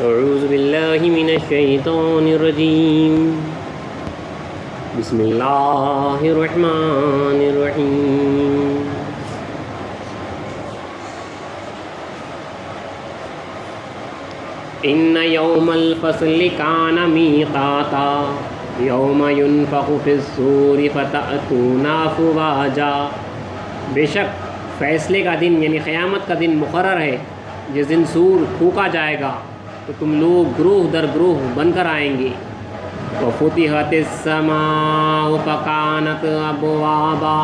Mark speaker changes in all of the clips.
Speaker 1: اعوذ باللہ من الشیطان الرجیم بسم اللہ الرحمن الرحیم ان یوم الفصل کان میقاتا یوم ینفخ فی الصور فتأتون افواجا، بے شک فیصلے کا دن یعنی قیامت کا دن مقرر ہے، جس دن سور پھونکا جائے گا تو تم لوگ گروہ در گروہ بن کر آئیں گے۔ وَفُتِحَتِ السَّمَاءُ فَكَانَتْ أَبْوَابًا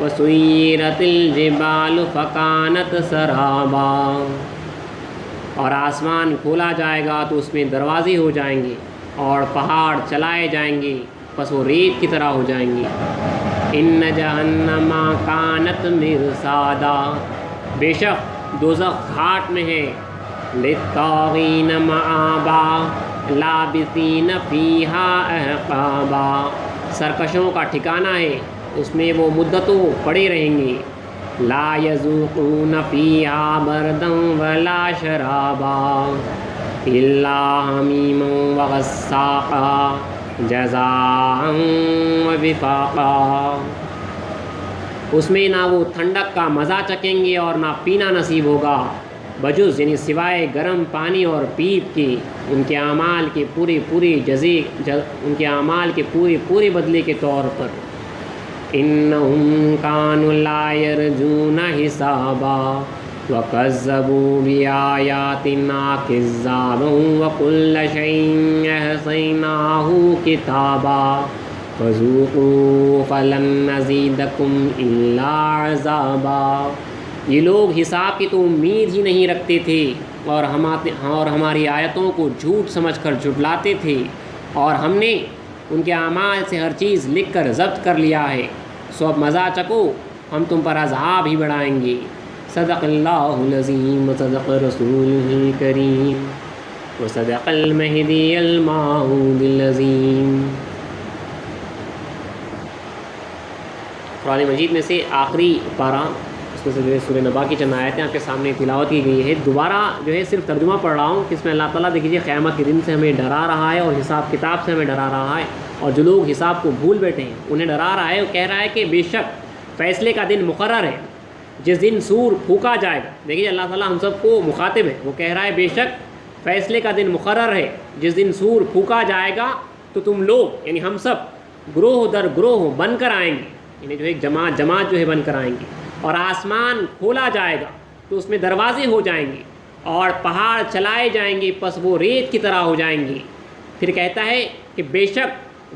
Speaker 1: وَسُيِّرَتِ الْجِبَالُ فَكَانَتْ سَرَابًا، اور آسمان کھولا جائے گا تو اس میں دروازے ہو جائیں گے، اور پہاڑ چلائے جائیں گے پس وہ ریت کی طرح ہو جائیں گے۔ اِنَّ جَہَنَّمَ كَانَتْ مِرْصَادًا، بے شک دوزخ گھاٹ میں ہے، لِلطَّاغِينَ مَآبًا لَابِثِينَ فِيهَا أَحْقَابًا، سرکشوں کا ٹھکانہ ہے، اس میں وہ مدتوں پڑے رہیں گے۔ لَا يَذُوقُونَ فِيهَا بَرْدًا وَلَا شَرَابًا إِلَّا حَمِيمًا وَغَسَّاقًا جَزَاءً وَوِفَاقًا، اس میں نہ وہ ٹھنڈک کا مزہ چکیں گے اور نہ پینا نصیب ہوگا، بجز یعنی سوائے گرم پانی اور پیپ کے، ان کے اعمال کے پورے بدلے کے طور پر۔ انہم کانوا لا یرجون حسابا وکذبوا بآیاتنا کذابا وکل شیء احصیناہ کتابا فذوقوا فلن نزیدکم الا عذابا، یہ لوگ حساب کی تو امید ہی نہیں رکھتے تھے اور ہماری آیتوں کو جھوٹ سمجھ کر جھٹلاتے تھے، اور ہم نے ان کے اعمال سے ہر چیز لکھ کر ضبط کر لیا ہے، سو اب مزہ چکو، ہم تم پر عذاب ہی بڑھائیں گے۔ صدق اللہ العظیم وصدق رسولہ الکریم وصدق المہدی الموعود العظیم۔ قرآن مجید میں سے آخری پارہ، اس میں سے جو ہے سورہ نبا کی چند آیتیں آپ کے سامنے تلاوت کی گئی ہے۔ دوبارہ جو ہے صرف ترجمہ پڑھ رہا ہوں کہ اس میں اللہ تعالیٰ دیکھیے قیامت کے دن سے ہمیں ڈرا رہا ہے اور حساب کتاب سے ہمیں ڈرا رہا ہے، اور جو لوگ حساب کو بھول بیٹھے ہیں انہیں ڈرا رہا ہے، وہ کہہ رہا ہے کہ بے شک فیصلے کا دن مقرر ہے، جس دن سور پھونکا جائے گا۔ دیکھیے اللہ تعالیٰ ہم سب کو مخاطب ہے، وہ کہہ رہا ہے بے شک فیصلے کا دن مقرر ہے، جس دن سور پھونکا جائے گا تو تم لوگ یعنی ہم سب گروہ در گروہ بن کر آئیں گے، یعنی جو ہے جماعت جو ہے بن کر آئیں گے، اور آسمان کھولا جائے گا تو اس میں دروازے ہو جائیں گے، اور پہاڑ چلائے جائیں گے پس وہ ریت کی طرح ہو جائیں گے۔ پھر کہتا ہے کہ بے شک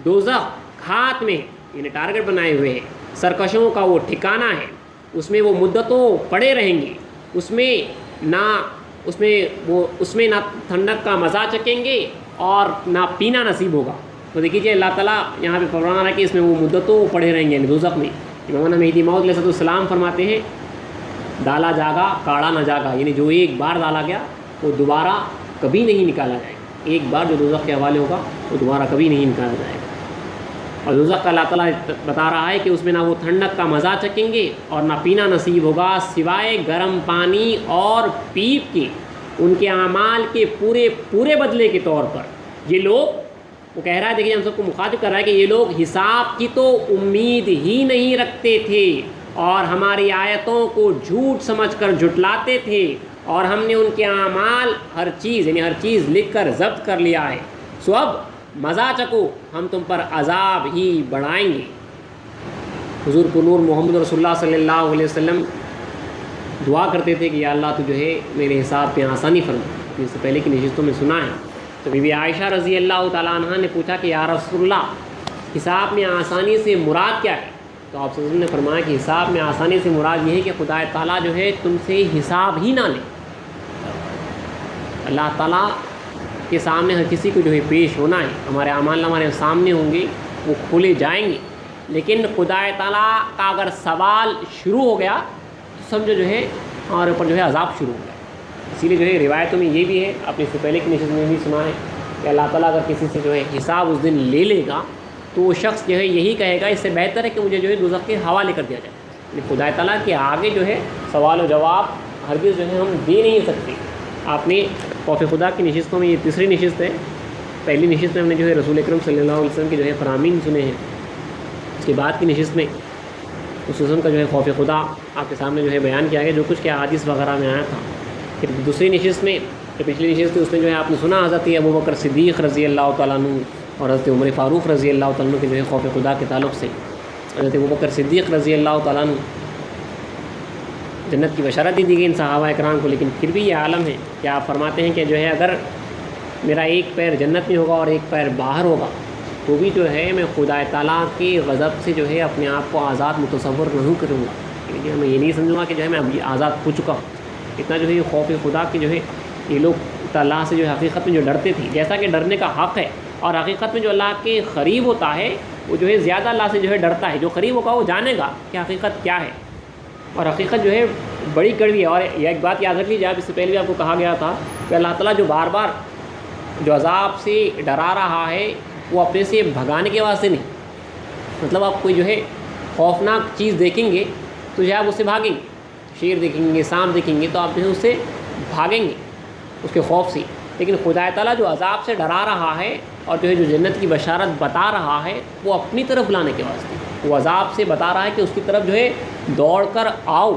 Speaker 1: دوزخ گھات میں یعنی ٹارگٹ بنائے ہوئے ہیں، سرکشوں کا وہ ٹھکانہ ہے، اس میں وہ مدتوں پڑے رہیں گے، اس میں نہ ٹھنڈک کا مزہ چکیں گے اور نہ پینا نصیب ہوگا۔ تو دیکھیے اللہ تعالیٰ یہاں پہ فرما رہا ہے کہ اس میں وہ مدتوں پڑے رہیں گے دوزخ میں۔ امام مہدی موعود علیہ السلام فرماتے ہیں ڈالا جاگا کاڑا نہ جاگا، یعنی جو ایک بار ڈالا گیا وہ دوبارہ کبھی نہیں نکالا جائے گا، ایک بار جو دوزخ کے حوالے ہوگا وہ دوبارہ کبھی نہیں نکالا جائے گا۔ اور دوزخ کا اللہ تعالیٰ بتا رہا ہے کہ اس میں نہ وہ ٹھنڈک کا مزہ چکیں گے اور نہ پینا نصیب ہوگا سوائے گرم پانی اور پیپ کے، ان کے اعمال کے پورے بدلے کے طور پر۔ یہ لوگ، وہ کہہ رہا ہے دیکھیے ہم سب کو مخاطب کر رہا ہے کہ یہ لوگ حساب کی تو امید ہی نہیں رکھتے تھے اور ہماری آیتوں کو جھوٹ سمجھ کر جھٹلاتے تھے، اور ہم نے ان کے اعمال ہر چیز لکھ کر ضبط کر لیا ہے، سو اب مزہ چکو، ہم تم پر عذاب ہی بڑھائیں گے۔ حضور پر نور محمد رسول اللہ صلی اللہ علیہ وسلم دعا کرتے تھے کہ یا اللہ تو جو ہے میرے حساب پہ آسانی فرما، اس سے پہلے کی نشستوں میں سنا ہے۔ تو بی بی عائشہ رضی اللہ تعالیٰ عنہ نے پوچھا کہ یا رسول اللہ حساب میں آسانی سے مراد کیا ہے؟ تو آپ صلی اللہ علیہ وسلم نے فرمایا کہ حساب میں آسانی سے مراد یہ ہے کہ خدا تعالیٰ جو ہے تم سے حساب ہی نہ لے۔ اللہ تعالیٰ کے سامنے ہر کسی کو جو ہے پیش ہونا ہے، ہمارے اعمال ہمارے سامنے ہوں گے، وہ کھولے جائیں گے، لیکن خدا تعالیٰ کا اگر سوال شروع ہو گیا تو سمجھو جو ہے ہمارے اوپر جو ہے عذاب شروع ہو گیا۔ اسی لیے جو ہے روایتوں میں یہ بھی ہے، آپ نے اس سے پہلے کی نشست میں بھی سنا ہے کہ اللہ تعالیٰ اگر کسی سے جو ہے حساب اس دن لے لے گا تو وہ شخص جو ہے یہی کہے گا اس سے بہتر ہے کہ مجھے جو ہے دوزخ کے حوالے کر دیا جائے۔ یعنی خدا تعالیٰ کے آگے جو ہے سوال و جواب ہرگز جو ہے ہم دے نہیں سکتے۔ آپ نے خوف خدا کی نشستوں میں یہ تیسری نشست ہے۔ پہلی نشست میں ہم نے جو ہے رسول اکرم صلی اللہ علیہ وسلم کے جو ہے فرامین سنے ہیں، اس کے بعد کی نشست میں اس وسلم کا جو ہے خوف خدا آپ کے سامنے جو ہے بیان کیا گیا، جو کچھ کے احادیث وغیرہ میں آیا تھا۔ پھر دوسری نشست میں جو پچھلی نشست تھی اس میں جو ہے آپ نے سنا حضرت ابو بکر صدیق رضی اللہ تعالیٰ عنہ اور حضرت عمر فاروق رضی اللہ تعالیٰ عنہ کے جو ہے خوف خدا کے تعلق سے حضرت ابو بکر صدیق رضی اللہ تعالیٰ عنہ جنت کی بشارت دی گئی ان صحابہ اکرام کو، لیکن پھر بھی یہ عالم ہے کہ آپ فرماتے ہیں کہ جو ہے اگر میرا ایک پیر جنت میں ہوگا اور ایک پیر باہر ہوگا تو بھی جو ہے میں خدا تعالیٰ کے غضب سے جو ہے اپنے آپ کو آزاد متصور نہیں کروں گا، یعنی میں یہ نہیں سمجھوں گا کہ جو ہے میں ابھی آزاد ہو چکا ہوں۔ اتنا جو ہے یہ خوف خدا کی جو ہے یہ لوگ اللہ سے جو ہے حقیقت میں جو ڈرتے تھے، جیسا کہ ڈرنے کا حق ہے، اور حقیقت میں جو اللہ کے قریب ہوتا ہے وہ جو ہے زیادہ اللہ سے جو ہے ڈرتا ہے۔ جو قریب ہوگا وہ جانے گا کہ حقیقت کیا ہے، اور حقیقت جو ہے بڑی کڑوی ہے۔ اور یہ ایک بات یاد رکھ لیجیے، آپ اس سے پہلے بھی آپ کو کہا گیا تھا کہ اللہ تعالیٰ جو بار بار جو عذاب سے ڈرا رہا ہے وہ اپنے سے بھگانے کے واسطے نہیں، مطلب آپ کوئی جو ہے خوفناک چیز دیکھیں گے تو جو ہے آپ اس سے بھاگیں گے، شیر دیکھیں گے، سانپ دیکھیں گے تو آپ جو ہے اس سے بھاگیں گے اس کے خوف سے، لیکن خدا تعالیٰ جو عذاب سے ڈرا رہا ہے اور جو ہے جو جنت کی بشارت بتا رہا ہے وہ اپنی طرف لانے کے واسطے، وہ عذاب سے بتا رہا ہے کہ اس کی طرف جو ہے دوڑ کر آؤ،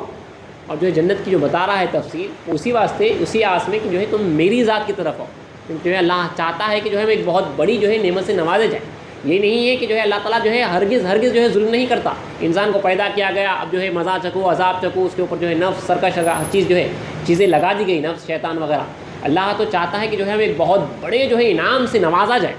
Speaker 1: اور جو ہے جنت کی جو بتا رہا ہے تفصیل اسی واسطے اسی آس میں کہ جو ہے تم میری ذات کی طرف آؤ، کیونکہ جو ہے اللہ چاہتا ہے کہ جو ہے ایک بہت بڑی جو ہے نعمت سے نوازے جائے۔ یہ نہیں ہے کہ جو ہے اللہ تعالیٰ جو ہے ہرگز جو ہے ظلم نہیں کرتا، انسان کو پیدا کیا گیا، اب جو ہے مزہ چکو عذاب چکو، اس کے اوپر جو ہے نفس سرکش ہر چیز جو ہے چیزیں لگا دی گئی، نفس شیطان وغیرہ۔ اللہ تو چاہتا ہے کہ جو ہے ہمیں ایک بہت بڑے جو ہے انعام سے نوازا جائے،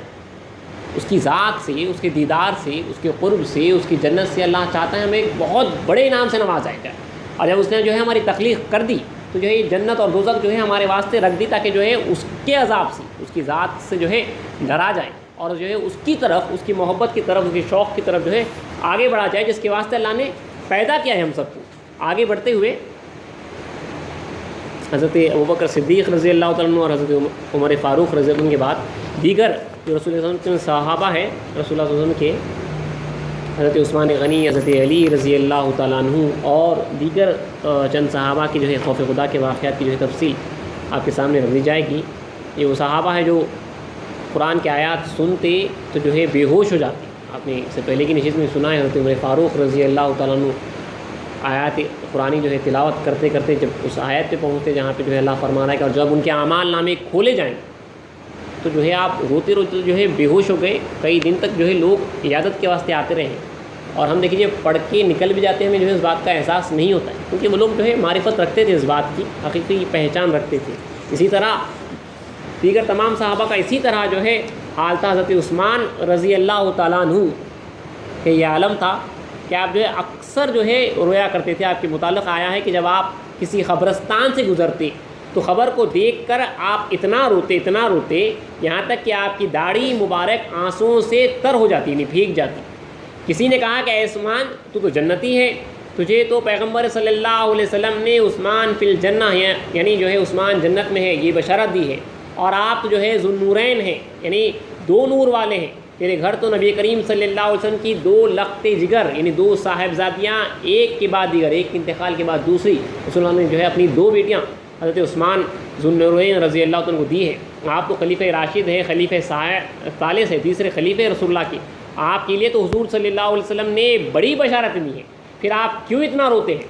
Speaker 1: اس کی ذات سے، اس کے دیدار سے، اس کے قرب سے، اس کی جنت سے۔ اللہ چاہتا ہے ہمیں ایک بہت بڑے انعام سے نوازا جائے، اور جب اس نے جو ہے ہماری تخلیق کر دی تو جو ہے یہ جنت اور دوزخ جو ہے ہمارے واسطے رکھ دی تاکہ جو ہے اس کے عذاب سے، اس کی ذات سے جو ہے ڈرا جائے، اور جو ہے اس کی طرف، اس کی محبت کی طرف، اس کے شوق کی طرف جو ہے آگے بڑھا جائے، جس کے واسطے اللہ نے پیدا کیا ہے ہم سب کو۔ آگے بڑھتے ہوئے حضرت ابوبکر صدیق رضی اللہ تعالیٰ عنہ اور حضرت عمر فاروق رضی اللہ عنہ کے بعد دیگر جو رسول اللہ صلی اللہ علیہ وسلم کے صحابہ ہیں، رسول اللہ صلی اللہ علیہ وسلم کے حضرت عثمان غنی، حضرت علی رضی اللہ تعالیٰ عنہ اور دیگر چند صحابہ کی جو ہے خوف خدا کے واقعات کی جو ہے تفصیل آپ کے سامنے رکھ دی جائے گی۔ یہ وہ صحابہ ہیں جو قرآن کے آیات سنتے تو جو ہے بے ہوش ہو جاتے۔ آپ نے اس سے پہلے کی نشست میں سنا ہے حضرت عمر فاروق رضی اللہ تعالیٰ عنہ آیات قرآنی جو ہے تلاوت کرتے کرتے جب اس آیت پہ پہنچتے جہاں پہ جو ہے اللہ فرما رہا ہے کہ اور جب ان کے اعمال نامے کھولے جائیں تو جو ہے آپ روتے روتے جو ہے بے ہوش ہو گئے، کئی دن تک جو ہے لوگ عیادت کے واسطے آتے رہے، اور ہم دیکھیے پڑھ کے نکل بھی جاتے ہیں، ہمیں جو ہے اس بات کا احساس نہیں ہوتا ہے، کیونکہ وہ لوگ جو ہے معرفت رکھتے تھے، اس بات کی حقیقی پہچان رکھتے تھے۔ اسی طرح دیگر تمام صحابہ کا اسی طرح جو ہے حال تھا۔ حضرت عثمان رضی اللہ تعالیٰ عنہ کہ یہ عالم تھا کہ آپ جو ہے اکثر جو ہے رویا کرتے تھے، آپ کے متعلق آیا ہے کہ جب آپ کسی قبرستان سے گزرتے تو خبر کو دیکھ کر آپ اتنا روتے یہاں تک کہ آپ کی داڑھی مبارک آنسوؤں سے تر ہو جاتی، یعنی بھیگ جاتی۔ کسی نے کہا کہ اے عثمان تو جنتی ہے، تجھے تو پیغمبر صلی اللہ علیہ وسلم نے عثمان فی الجنہ یعنی جو ہے عثمان جنت میں ہے یہ بشارت دی ہے، اور آپ جو ہے ذو النورین ہیں، یعنی دو نور والے ہیں، تیرے گھر تو نبی کریم صلی اللہ علیہ وسلم کی دو لخت جگر یعنی دو صاحبزادیاں ایک کے بعد دیگر، ایک انتقال کے بعد دوسری، رسول اللہ نے جو ہے اپنی دو بیٹیاں حضرت عثمان ذو النورین رضی اللہ عنہ کو دی ہے۔ آپ تو خلیفہ راشد ہیں، خلیفہ ثالث ہے، تیسرے خلیفہ رسول اللہ کے، آپ کے لیے تو حضور صلی اللہ علیہ وسلم نے بڑی بشارت دی ہے، پھر آپ کیوں اتنا روتے ہیں؟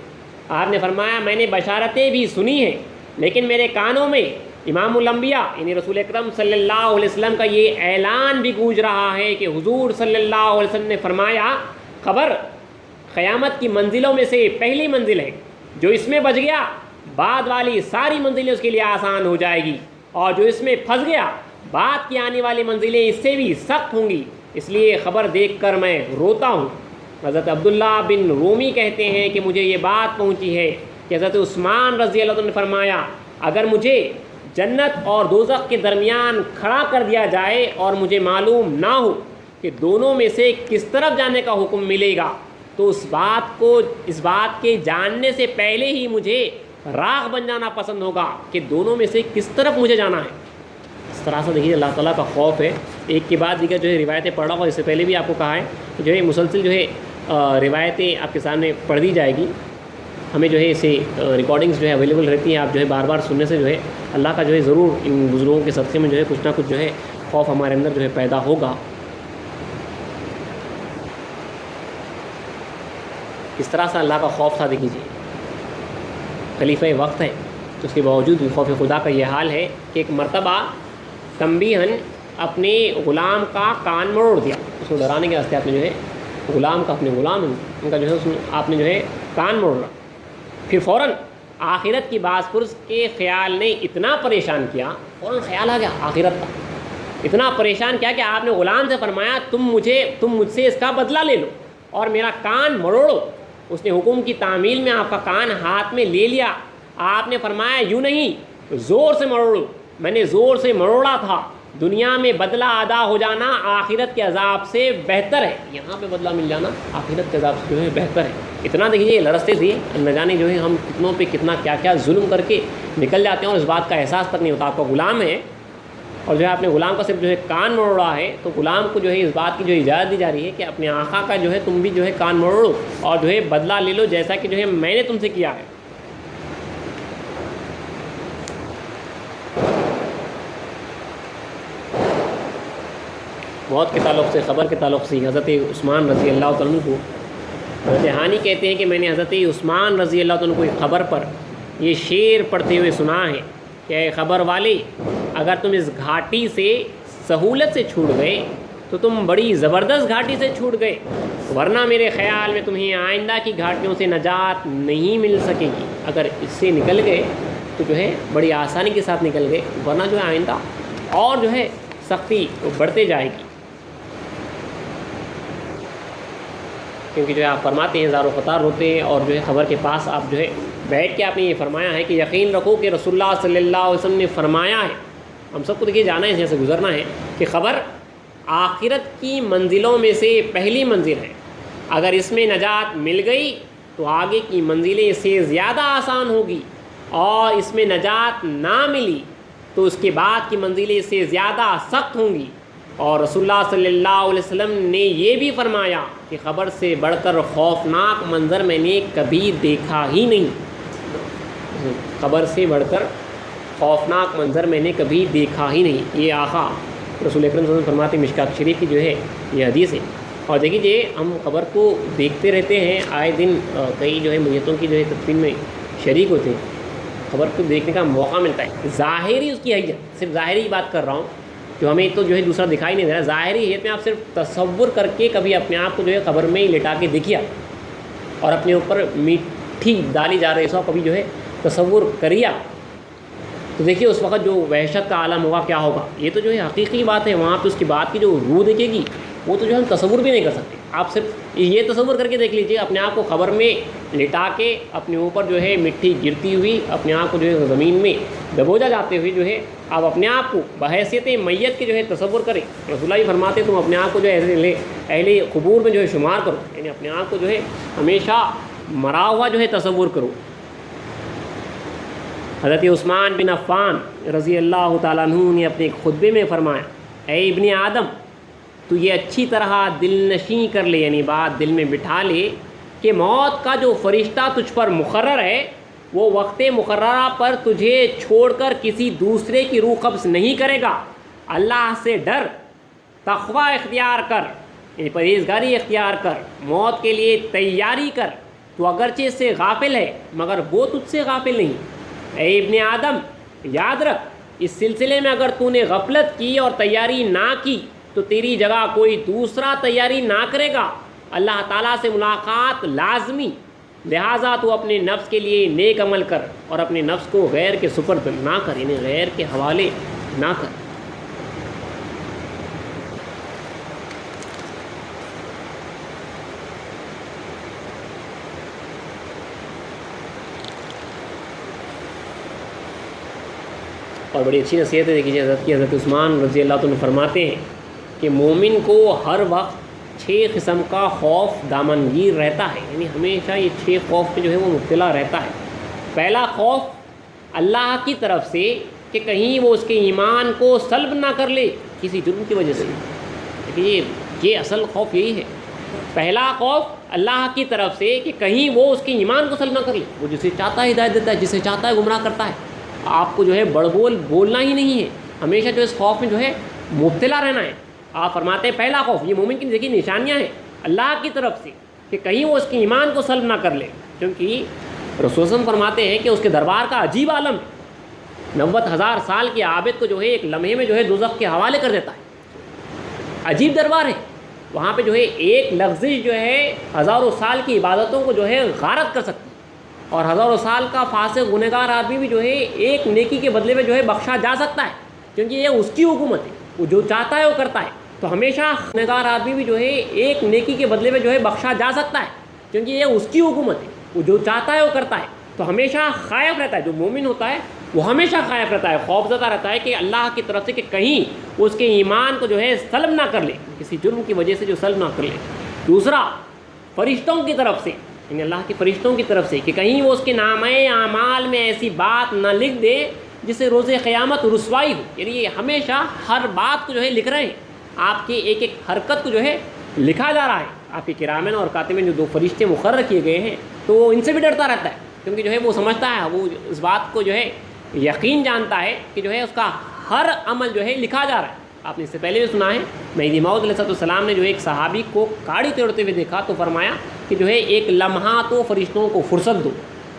Speaker 1: آپ نے فرمایا میں نے بشارتیں بھی سنی ہیں، لیکن میرے کانوں میں امام الانبیاء یعنی رسول اکرم صلی اللہ علیہ وسلم کا یہ اعلان بھی گونج رہا ہے کہ حضور صلی اللہ علیہ وسلم نے فرمایا خبر قیامت کی منزلوں میں سے پہلی منزل ہے، جو اس میں بچ گیا بعد والی ساری منزلیں اس کے لیے آسان ہو جائے گی، اور جو اس میں پھنس گیا بعد کی آنے والی منزلیں اس سے بھی سخت ہوں گی، اس لیے خبر دیکھ کر میں روتا ہوں۔ حضرت عبداللہ بن رومی کہتے ہیں کہ مجھے یہ بات پہنچی ہے کہ حضرت عثمان رضی اللہ عنہ نے فرمایا اگر مجھے جنت اور دوزخ کے درمیان کھڑا کر دیا جائے اور مجھے معلوم نہ ہو کہ دونوں میں سے کس طرف جانے کا حکم ملے گا تو اس بات کے جاننے سے پہلے ہی مجھے راغ بن جانا پسند ہوگا کہ دونوں میں سے کس طرف مجھے جانا ہے۔ اس طرح سے دیکھیے اللہ تعالیٰ کا خوف ہے، ایک کے بعد دیگر جو ہے روایتیں پڑھ رہا ہوں، اس سے پہلے بھی آپ کو کہا ہے کہ جو ہے مسلسل جو ہے روایتیں آپ کے سامنے پڑھ دی جائے گی۔ ہمیں جو ہے اسے ریکارڈنگس جو ہے اویلیبل رہتی ہیں، آپ جو ہے بار بار سننے سے جو ہے اللہ کا جو ہے ضرور ان بزرگوں کے صدقے میں جو ہے کچھ نہ کچھ جو ہے خوف ہمارے اندر جو ہے پیدا ہوگا۔ اس طرح سے اللہ کا خوف تھا۔ دیکھیے خلیفہ وقت ہے تو اس کے باوجود بھی خوف خدا کا یہ حال ہے کہ ایک مرتبہ تنبیہاً اپنے غلام کا کان مروڑ دیا، اس کو ڈرانے کے واسطے آپ نے جو ہے غلام کا، اپنے غلام ان کا جو ہے آپ نے جو ہے کان مروڑا۔ پھر فوراً آخرت کی باز پرس کے خیال نے اتنا پریشان کیا، فوراً خیال آ گیا آخرت کا، اتنا پریشان کیا کہ آپ نے غلام سے فرمایا تم مجھ سے اس کا بدلہ لے لو اور میرا کان مروڑو۔ اس نے حکم کی تعمیل میں آپ کا کان ہاتھ میں لے لیا۔ آپ نے فرمایا یوں نہیں، زور سے مروڑو۔ میں نے زور سے مروڑا تھا۔ دنیا میں بدلہ ادا ہو جانا آخرت کے عذاب سے بہتر ہے، یہاں پہ بدلہ مل جانا آخرت کے عذاب سے جو ہے بہتر ہے۔ اتنا دیکھیے لرزتے تھے، نہ جانے جو ہے ہم کتنوں پہ کتنا کیا کیا ظلم کر کے نکل جاتے ہیں اور اس بات کا احساس تک نہیں ہوتا۔ آپ کا غلام ہے اور جو ہے اپنے غلام کا صرف جو ہے کان مروڑا ہے، تو غلام کو جو ہے اس بات کی جو اجازت دی جا رہی ہے کہ اپنے آقا کا جو ہے تم بھی جو ہے کان مروڑو اور جو ہے بدلہ لے لو جیسا کہ جو ہے میں نے تم سے کیا ہے۔ موت کے تعلق سے، خبر کے تعلق سے حضرت عثمان رضی اللہ تعالیٰ عنہ کو حضرت ہانی کہتے ہیں کہ میں نے حضرت عثمان رضی اللہ تعالیٰ عنہ کو ایک خبر پر یہ شعر پڑھتے ہوئے سنا ہے کہ اے خبر والے، اگر تم اس گھاٹی سے سہولت سے چھوٹ گئے تو تم بڑی زبردست گھاٹی سے چھوٹ گئے، ورنہ میرے خیال میں تمہیں آئندہ کی گھاٹیوں سے نجات نہیں مل سکے گی۔ اگر اس سے نکل گئے تو جو ہے بڑی آسانی کے ساتھ نکل گئے، ورنہ جو ہے آئندہ اور جو ہے سختی بڑھتے جائے گی۔ کیونکہ جو ہے آپ فرماتے ہیں زار و قطار روتے ہیں اور جو ہے خبر کے پاس آپ جو ہے بیٹھ کے آپ نے یہ فرمایا ہے کہ یقین رکھو کہ رسول اللہ صلی اللہ علیہ وسلم نے فرمایا ہے، ہم سب کو دیکھیے جانا ہے، جیسے گزرنا ہے، کہ خبر آخرت کی منزلوں میں سے پہلی منزل ہے، اگر اس میں نجات مل گئی تو آگے کی منزلیں اس سے زیادہ آسان ہوگی، اور اس میں نجات نہ ملی تو اس کے بعد کی منزلیں اس سے زیادہ سخت ہوں گی۔ اور رسول اللہ صلی اللہ علیہ وسلم نے یہ بھی فرمایا کہ خبر سے بڑھ کر خوفناک منظر میں نے کبھی دیکھا ہی نہیں، خبر سے بڑھ کر خوفناک منظر میں نے کبھی دیکھا ہی نہیں۔ یہ آقا رسول اکرم صلی اللہ علیہ وسلم فرماتے ہیں، مشکات شریف کی جو ہے یہ حدیث ہے۔ اور دیکھیے ہم خبر کو دیکھتے رہتے ہیں، آئے دن کئی جو ہے میتوں کی جو ہے تدفین میں شریک ہوتے ہیں، خبر کو دیکھنے کا موقع ملتا ہے۔ ظاہری اس کی حیت، صرف ظاہری بات کر رہا ہوں، جو ہمیں تو جو ہے دوسرا دکھائی نہیں دے رہا، ظاہری حیت میں آپ صرف تصور کر کے کبھی اپنے آپ کو جو ہے قبر میں ہی لٹا کے دیکھیا اور اپنے اوپر میٹھی ڈالی جا رہی سو کبھی جو ہے تصور کریا، تو دیکھیے اس وقت جو وحشت کا عالم ہوگا کیا ہوگا۔ یہ تو جو ہے حقیقی بات ہے، وہاں پہ اس کی بات کی جو روح دیکھے گی وہ تو جو ہم تصور بھی نہیں کر سکتے۔ آپ صرف یہ تصور کر کے دیکھ لیجئے، اپنے آپ کو خبر میں لٹا کے اپنے اوپر جو ہے مٹی گرتی ہوئی، اپنے آپ کو جو ہے زمین میں دبوجا جاتے ہوئے جو ہے آپ اپنے آپ کو بحیثیت میت کے جو ہے تصور کریں۔ رسول اللہ بھی فرماتے تم اپنے آپ کو جو ہے اہل قبور میں جو ہے شمار کرو، یعنی اپنے آپ کو جو ہے ہمیشہ مرا ہوا جو ہے تصور کرو۔ حضرت عثمان بن عفان رضی اللہ تعالیٰ عنہ نے اپنے خطبے میں فرمایا، اے ابن آدم، تو یہ اچھی طرح دل نشیں کر لے، یعنی بات دل میں بٹھا لے کہ موت کا جو فرشتہ تجھ پر مقرر ہے وہ وقت مقررہ پر تجھے چھوڑ کر کسی دوسرے کی روح قبض نہیں کرے گا۔ اللہ سے ڈر، تقوی اختیار کر، یعنی پرہیزگاری اختیار کر، موت کے لیے تیاری کر، تو اگرچہ اس سے غافل ہے مگر وہ تجھ سے غافل نہیں۔ اے ابن آدم، یاد رکھ اس سلسلے میں اگر تو نے غفلت کی اور تیاری نہ کی تو تیری جگہ کوئی دوسرا تیاری نہ کرے گا۔ اللہ تعالیٰ سے ملاقات لازمی، لہٰذا تو اپنے نفس کے لیے نیک عمل کر اور اپنے نفس کو غیر کے سپرد نہ کر، یعنی غیر کے حوالے نہ کر۔ اور بڑی اچھی نصیحت ہے، دیکھیے حضرت کی، حضرت عثمان رضی اللہ عنہ فرماتے ہیں کہ مومن کو ہر وقت 6 قسم کا خوف دامنگیر رہتا ہے، یعنی ہمیشہ یہ 6 خوف پہ جو ہے وہ مبتلا رہتا ہے۔ پہلا خوف اللہ کی طرف سے کہ کہیں وہ اس کے ایمان کو سلب نہ کر لے کسی جرم کی وجہ سے، یہ اصل خوف یہی ہے۔ پہلا خوف اللہ کی طرف سے کہ کہیں وہ اس کے ایمان کو سلب نہ کر لے. وہ جسے چاہتا ہے ہدایت دیتا ہے, جسے چاہتا ہے گمراہ کرتا ہے. آپ کو جو ہے بڑ بول بولنا ہی نہیں ہے, ہمیشہ جو اس خوف میں جو ہے مبتلا رہنا ہے. آپ فرماتے ہیں پہلا خوف, یہ مومن کی دیکھیے نشانیاں ہیں اللہ کی طرف سے کہ کہیں وہ اس کے ایمان کو سلب نہ کر لے, کیونکہ رسول وسلم فرماتے ہیں کہ اس کے دربار کا عجیب عالم 90,000 سال کے عابد کو جو ہے ایک لمحے میں جو ہے دوزخ کے حوالے کر دیتا ہے. عجیب دربار ہے, وہاں پہ جو ہے ایک لفظش جو ہے ہزاروں سال کی عبادتوں کو جو ہے غارت کر سکتی ہے, اور ہزاروں سال کا فاسق گنہگار آدمی بھی جو ہے ایک نیکی کے بدلے میں جو ہے بخشا جا سکتا ہے, کیونکہ یہ اس کی حکومت ہے, وہ جو چاہتا ہے وہ کرتا ہے. تو ہمیشہ گنہگار آدمی بھی جو ہے ایک نیکی کے بدلے میں جو ہے بخشا جا سکتا ہے, کیونکہ یہ اس کی حکومت ہے, وہ جو چاہتا ہے وہ کرتا ہے. تو ہمیشہ خائف رہتا ہے, جو مومن ہوتا ہے وہ ہمیشہ خائف رہتا ہے, خوفزدہ رہتا ہے کہ اللہ کی طرف سے کہ کہیں اس کے ایمان کو جو ہے سلب نہ کر لے, کسی جرم کی وجہ سے جو سلب نہ کر لے. دوسرا, فرشتوں کی طرف سے, یعنی اللہ کے فرشتوں کی طرف سے کہ کہیں وہ اس کے نامہ اعمال میں ایسی بات نہ لکھ دے جس سے روز قیامت رسوائی ہو. یعنی یہ ہمیشہ ہر بات کو جو ہے لکھ رہے ہیں, آپ کی ایک ایک حرکت کو جو ہے لکھا جا رہا ہے. آپ کے کرامین اور کاتبین جو 2 فرشتے مقرر کیے گئے ہیں, تو وہ ان سے بھی ڈرتا رہتا ہے, کیونکہ جو ہے وہ سمجھتا ہے, وہ اس بات کو جو ہے یقین جانتا ہے کہ جو ہے اس کا ہر عمل جو ہے لکھا جا رہا ہے. آپ نے اس سے پہلے بھی سنا ہے, مہدی موعود علیہ السلام نے جو ایک صحابی کو کاڑی توڑتے ہوئے دیکھا تو فرمایا کہ جو ہے ایک لمحہ تو فرشتوں کو فرصت دو.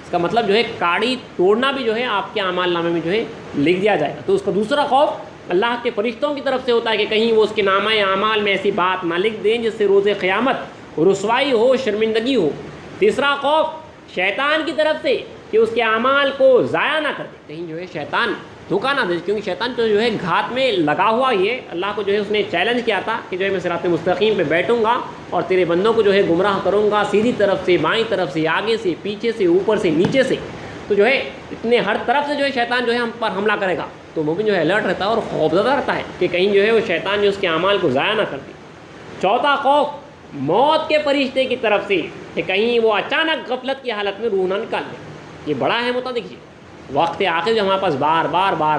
Speaker 1: اس کا مطلب جو ہے کاڑی توڑنا بھی جو ہے آپ کے اعمال نامے میں جو ہے لکھ دیا جائے گا. تو اس کا دوسرا خوف اللہ کے فرشتوں کی طرف سے ہوتا ہے کہ کہیں وہ اس کے نامہ اعمال میں ایسی بات نہ لکھ دیں جس سے روز قیامت رسوائی ہو, شرمندگی ہو. تیسرا خوف شیطان کی طرف سے کہ اس کے اعمال کو ضائع نہ کر دے, کہیں جو ہے شیطان دھوکہ نہ دے, کیونکہ شیطان تو جو ہے گھات میں لگا ہوا ہی ہے. اللہ کو جو ہے اس نے چیلنج کیا تھا کہ جو ہے میں صراط مستقیم پہ بیٹھوں گا اور تیرے بندوں کو جو ہے گمراہ کروں گا, سیدھی طرف سے, بائیں طرف سے, آگے سے, پیچھے سے, اوپر سے, نیچے سے. تو جو ہے اتنے ہر طرف سے جو ہے شیطان جو ہے ہم پر حملہ کرے گا. تو مومن جو ہے الرٹ رہتا ہے اور خوفزدہ رہتا ہے کہ کہیں جو ہے وہ شیطان جو اس کے اعمال کو ضائع نہ کر دے. چوتھا خوف موت کے فرشتے کی طرف سے کہ کہیں وہ اچانک غفلت کی حالت میں روح نہ نکال دے. یہ بڑا ہے ہوتا, دیکھیے وقت آخر جو ہمارے پاس بار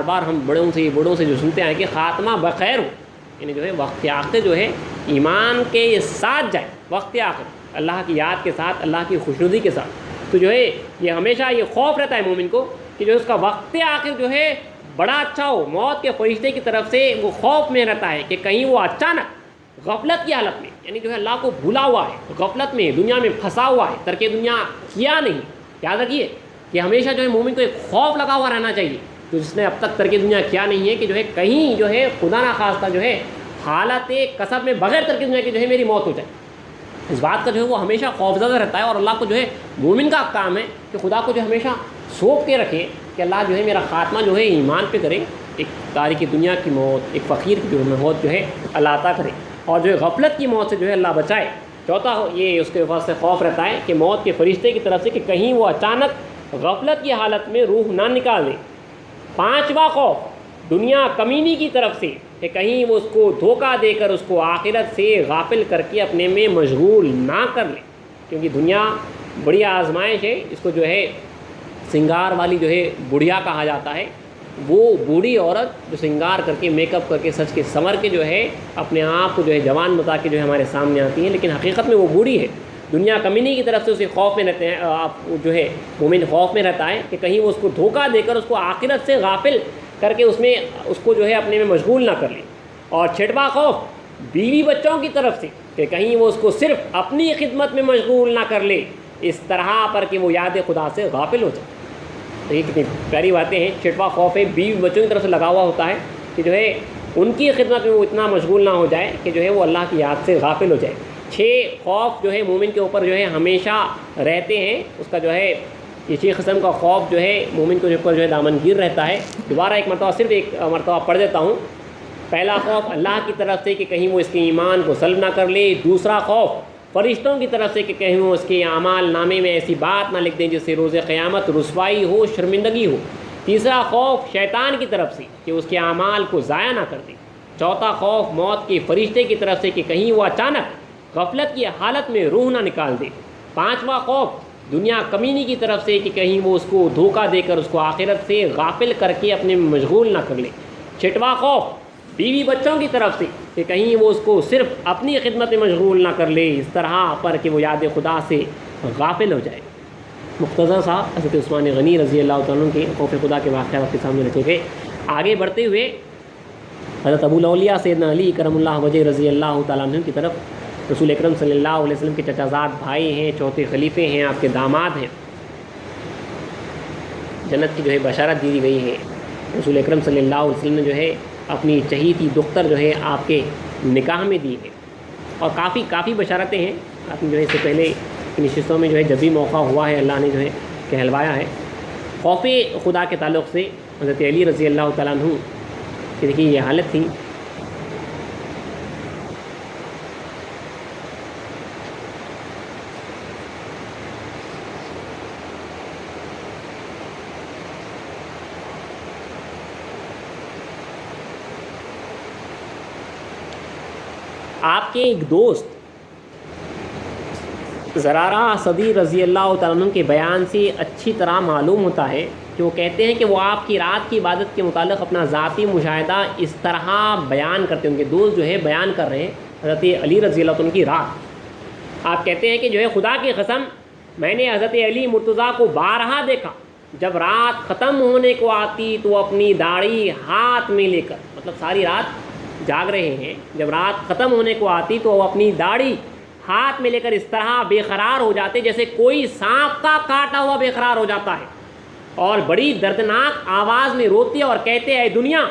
Speaker 1: بار ہم بڑوں سے جو سنتے ہیں کہ خاتمہ بخیر ہو, یعنی جو ہے وقت آخر جو ہے ایمان کے ساتھ جائے, وقت آخر اللہ کی یاد کے ساتھ, اللہ کی خوشنودی کے ساتھ. تو جو ہے یہ ہمیشہ یہ خوف رہتا ہے مومن کو کہ جو اس کا وقت آخر جو ہے بڑا اچھا ہو. موت کے فرشتے کی طرف سے وہ خوف میں رہتا ہے کہ کہیں وہ اچانک غفلت کی حالت میں, یعنی جو ہے اللہ کو بھولا ہوا ہے, غفلت میں, دنیا میں پھنسا ہوا ہے, ترک دنیا کیا نہیں. یاد رکھیے کہ ہمیشہ جو ہے مومن کو ایک خوف لگا ہوا رہنا چاہیے, تو جس نے اب تک ترک دنیا کیا نہیں ہے کہ جو ہے کہیں جو ہے خدا نخواستہ جو ہے حالت کسب میں بغیر ترک دنیا کے جو ہے میری موت ہو جائے. اس بات کا جو ہے وہ ہمیشہ خوفزدہ رہتا ہے. اور اللہ کو جو ہے مومن کا کام ہے کہ خدا کو جو ہمیشہ سونپ کے رکھے کہ اللہ جو ہے میرا خاتمہ جو ہے ایمان پہ کرے, ایک تاریخ دنیا کی موت, ایک فقیر کی جو موت جو ہے اللہ عطا کرے, اور جو ہے غفلت کی موت سے جو ہے اللہ بچائے. چوتھا یہ اس کے پاس سے خوف رہتا ہے کہ موت کے فرشتے کی طرف سے کہ کہیں وہ اچانک غفلت کی حالت میں روح نہ نکال دے. پانچواں خوف دنیا کمینی کی طرف سے کہ کہیں وہ اس کو دھوکہ دے کر اس کو آخرت سے غافل کر کے اپنے میں مشغول نہ کر لے, کیونکہ دنیا بڑی آزمائش ہے. اس کو جو ہے سنگار والی جو ہے بڑھیا کہا جاتا ہے. وہ بوڑھی عورت جو سنگار کر کے, میک اپ کر کے, سج کے سنور کے جو ہے اپنے آپ کو جو ہے جوان بتا کے جو ہے ہمارے سامنے آتی ہیں, لیکن حقیقت میں وہ بوڑھی ہے. دنیا کمینی کی طرف سے اسے خوف میں رہتے ہیں, آپ جو ہے مومن خوف میں رہتا ہے کہ کہیں وہ اس کو دھوکہ دے کر اس کو آخرت سے غافل کر کے اس میں اس کو جو ہے اپنے میں مشغول نہ کر لے. اور چھٹواں خوف بیوی بچوں کی طرف سے کہ کہیں وہ اس کو صرف اپنی خدمت میں مشغول نہ کر لے, اس طرح پر کہ وہ یاد خدا سے غافل ہو جائے. تو یہ کتنی پیاری باتیں ہیں. چھٹواں خوف ہے بیوی بچوں کی طرف سے لگا ہوا ہوتا ہے کہ جو ہے ان کی خدمت میں وہ اتنا مشغول نہ ہو جائے کہ جو ہے وہ اللہ کی یاد سے غافل ہو جائے. 6 خوف جو ہے مومن کے اوپر جو ہے ہمیشہ رہتے ہیں. اس کا جو ہے یہ 6 قسم کا خوف جو ہے مومن کے اوپر جو ہے دامنگیر رہتا ہے. دوبارہ ایک مرتبہ صرف ایک مرتبہ پڑھ دیتا ہوں. پہلا خوف اللہ کی طرف سے کہ کہیں وہ اس کے ایمان کو سلب نہ کر لے. دوسرا خوف فرشتوں کی طرف سے کہ کہیں وہ اس کے اعمال نامے میں ایسی بات نہ لکھ دیں جس سے روز قیامت رسوائی ہو, شرمندگی ہو. تیسرا خوف شیطان کی طرف سے کہ اس کے اعمال کو ضائع نہ کر دے. چوتھا خوف موت کے فرشتے کی طرف سے کہ کہیں وہ اچانک غفلت کی حالت میں روح نہ نکال دے. پانچواں خوف دنیا کمینی کی طرف سے کہ کہیں وہ اس کو دھوکہ دے کر اس کو آخرت سے غافل کر کے اپنے میں مشغول نہ کر لے. چھٹواں خوف بیوی بچوں کی طرف سے کہ کہیں وہ اس کو صرف اپنی خدمت میں مشغول نہ کر لے اس طرح پر کہ وہ یاد خدا سے غافل ہو جائے۔ مختصر سا حضرت عثمان غنی رضی اللہ تعالیٰ عنہ کے خوف خدا کے واقعات آپ کے سامنے رکھے گئے۔ آگے بڑھتے ہوئے حضرت ابو الاولیاء سیدنا علی کرم اللہ وجہ رضی اللہ تعالیٰ عنہ کی طرف رسول اکرم صلی اللہ علیہ وسلم کے چچا زاد بھائی ہیں، چوتھے خلیفے ہیں، آپ کے داماد ہیں، جنت کی جو ہے بشارت دی گئی ہے۔ رسول اکرم صلی اللہ علیہ وسلم نے جو ہے اپنی چہیتی دختر جو ہے آپ کے نکاح میں دی ہے، اور کافی بشارتیں ہیں۔ آپ نے جو ہے اس سے پہلے نشستوں میں جو ہے جب بھی موقع ہوا ہے اللہ نے جو ہے کہلوایا ہے۔ خوف خدا کے تعلق سے حضرت علی رضی اللہ تعالیٰ عنہ کہ دیکھیے یہ حالت تھی، آپ کے ایک دوست زرارہ صدی رضی اللہ تعالیٰ عنہ کے بیان سے اچھی طرح معلوم ہوتا ہے کہ وہ کہتے ہیں کہ وہ آپ کی رات کی عبادت کے متعلق اپنا ذاتی مشاہدہ اس طرح بیان کرتے ہیں۔ ان کے دوست جو ہے بیان کر رہے ہیں حضرت علی رضی اللہ عنہ کی رات۔ آپ کہتے ہیں کہ جو ہے خدا کی قسم میں نے حضرت علی مرتضیٰ کو بارہا دیکھا، جب رات ختم ہونے کو آتی تو اپنی داڑھی ہاتھ میں لے کر، مطلب ساری رات جاگ رہے ہیں، جب رات ختم ہونے کو آتی تو وہ اپنی داڑھی ہاتھ میں لے کر اس طرح بے قرار ہو جاتے جیسے کوئی سانپ کا کاٹا ہوا بے قرار ہو جاتا ہے، اور بڑی دردناک آواز میں روتے اور کہتے اے دنیا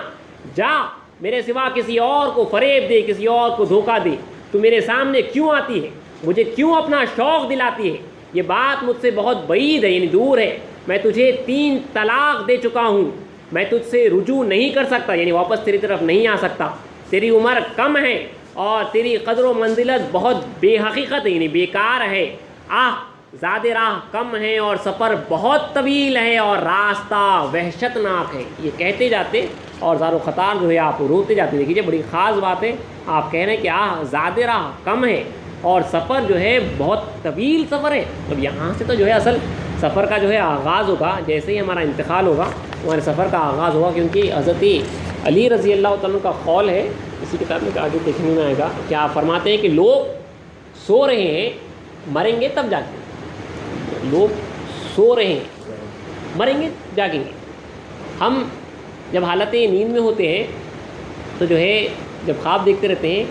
Speaker 1: جا، میرے سوا کسی اور کو فریب دے، کسی اور کو دھوکہ دے، تو میرے سامنے کیوں آتی ہے، مجھے کیوں اپنا شوق دلاتی ہے، یہ بات مجھ سے بہت بعید ہے، یعنی دور ہے، میں تجھے 3 طلاق دے چکا ہوں، میں تجھ سے رجوع نہیں کر سکتا، یعنی واپس تیری طرف نہیں آ سکتا، تیری عمر کم ہے اور تیری قدر و منزلت بہت بے حقیقت ہے، یعنی بیکار ہے، زیادہ راہ کم ہے اور سفر بہت طویل ہے اور راستہ وحشتناک ہے۔ یہ کہتے جاتے اور زار و خطار جو ہے آپ روتے جاتے۔ دیکھیے بڑی خاص بات ہے، آپ کہہ رہے ہیں کہ زیادہ راہ کم ہے اور سفر جو ہے بہت طویل سفر ہے۔ اب یہاں سے تو جو ہے اصل سفر کا جو ہے آغاز ہوگا، جیسے ہی ہمارا انتقال ہوگا ہمارے سفر کا آغاز ہوگا، کیونکہ حضرت علی رضی اللہ تعالیٰ کا قول ہے، اسی کتاب میں آگے دیکھنے میں آئے گا کہ آپ فرماتے ہیں کہ لوگ سو رہے ہیں مریں گے تب جاگیں گے، لوگ سو رہے ہیں مریں گے جاگیں گے۔ ہم جب حالت نیند میں ہوتے ہیں تو جو ہے جب خواب دیکھتے رہتے ہیں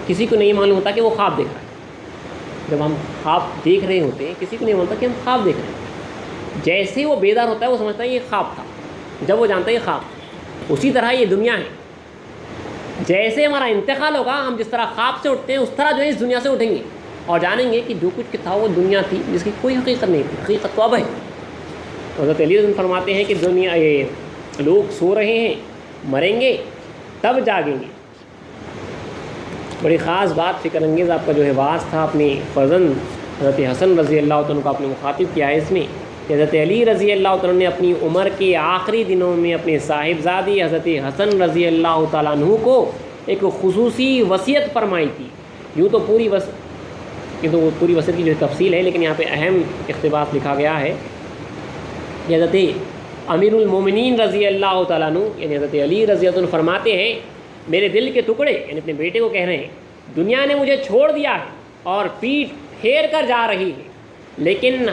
Speaker 1: کسی کو نہیں معلوم ہوتا کہ وہ خواب دیکھ رہا ہے، جب ہم خواب دیکھ رہے ہوتے ہیں کسی کو نہیں معلوم ہوتا کہ ہم خواب دیکھ رہے ہیں، جیسے وہ بیدار ہوتا ہے وہ سمجھتا ہے یہ خواب تھا، جب وہ جانتا ہے یہ خواب، اسی طرح یہ دنیا ہے، جیسے ہمارا انتقال ہوگا ہم جس طرح خواب سے اٹھتے ہیں اس طرح جو ہے اس دنیا سے اٹھیں گے اور جانیں گے کہ جو کچھ تھا وہ دنیا تھی جس کی کوئی حقیقت نہیں تھی، حقیقت تو اب ہے۔ حضرت علی رضی فرماتے ہیں کہ دنیا لوگ سو رہے ہیں مریں گے تب جاگیں گے۔ بڑی خاص بات فکر انگیز آپ کا جو ہے واعظ تھا، اپنی فرزند حضرت حسن رضی اللہ تعالیٰ کو آپ نے مخاطب کیا ہے اس میں کہ حضرت علی رضی اللہ تعالیٰ نے اپنی عمر کے آخری دنوں میں اپنے صاحبزادی حضرت حسن رضی اللہ تعالیٰ عنہ کو ایک خصوصی وصیت فرمائی تھی۔ یوں تو پوری وصیت کی جو تفصیل ہے، لیکن یہاں پہ اہم اقتباس لکھا گیا ہے کہ حضرت امیر المومنین رضی اللہ تعالیٰ عنہ یعنی حضرت علی رضی اللہ عنہ فرماتے ہیں میرے دل کے ٹکڑے، یعنی اپنے بیٹے کو کہہ رہے ہیں، دنیا نے مجھے چھوڑ دیا ہے اور پیٹھ پھیر کر جا رہی ہے، لیکن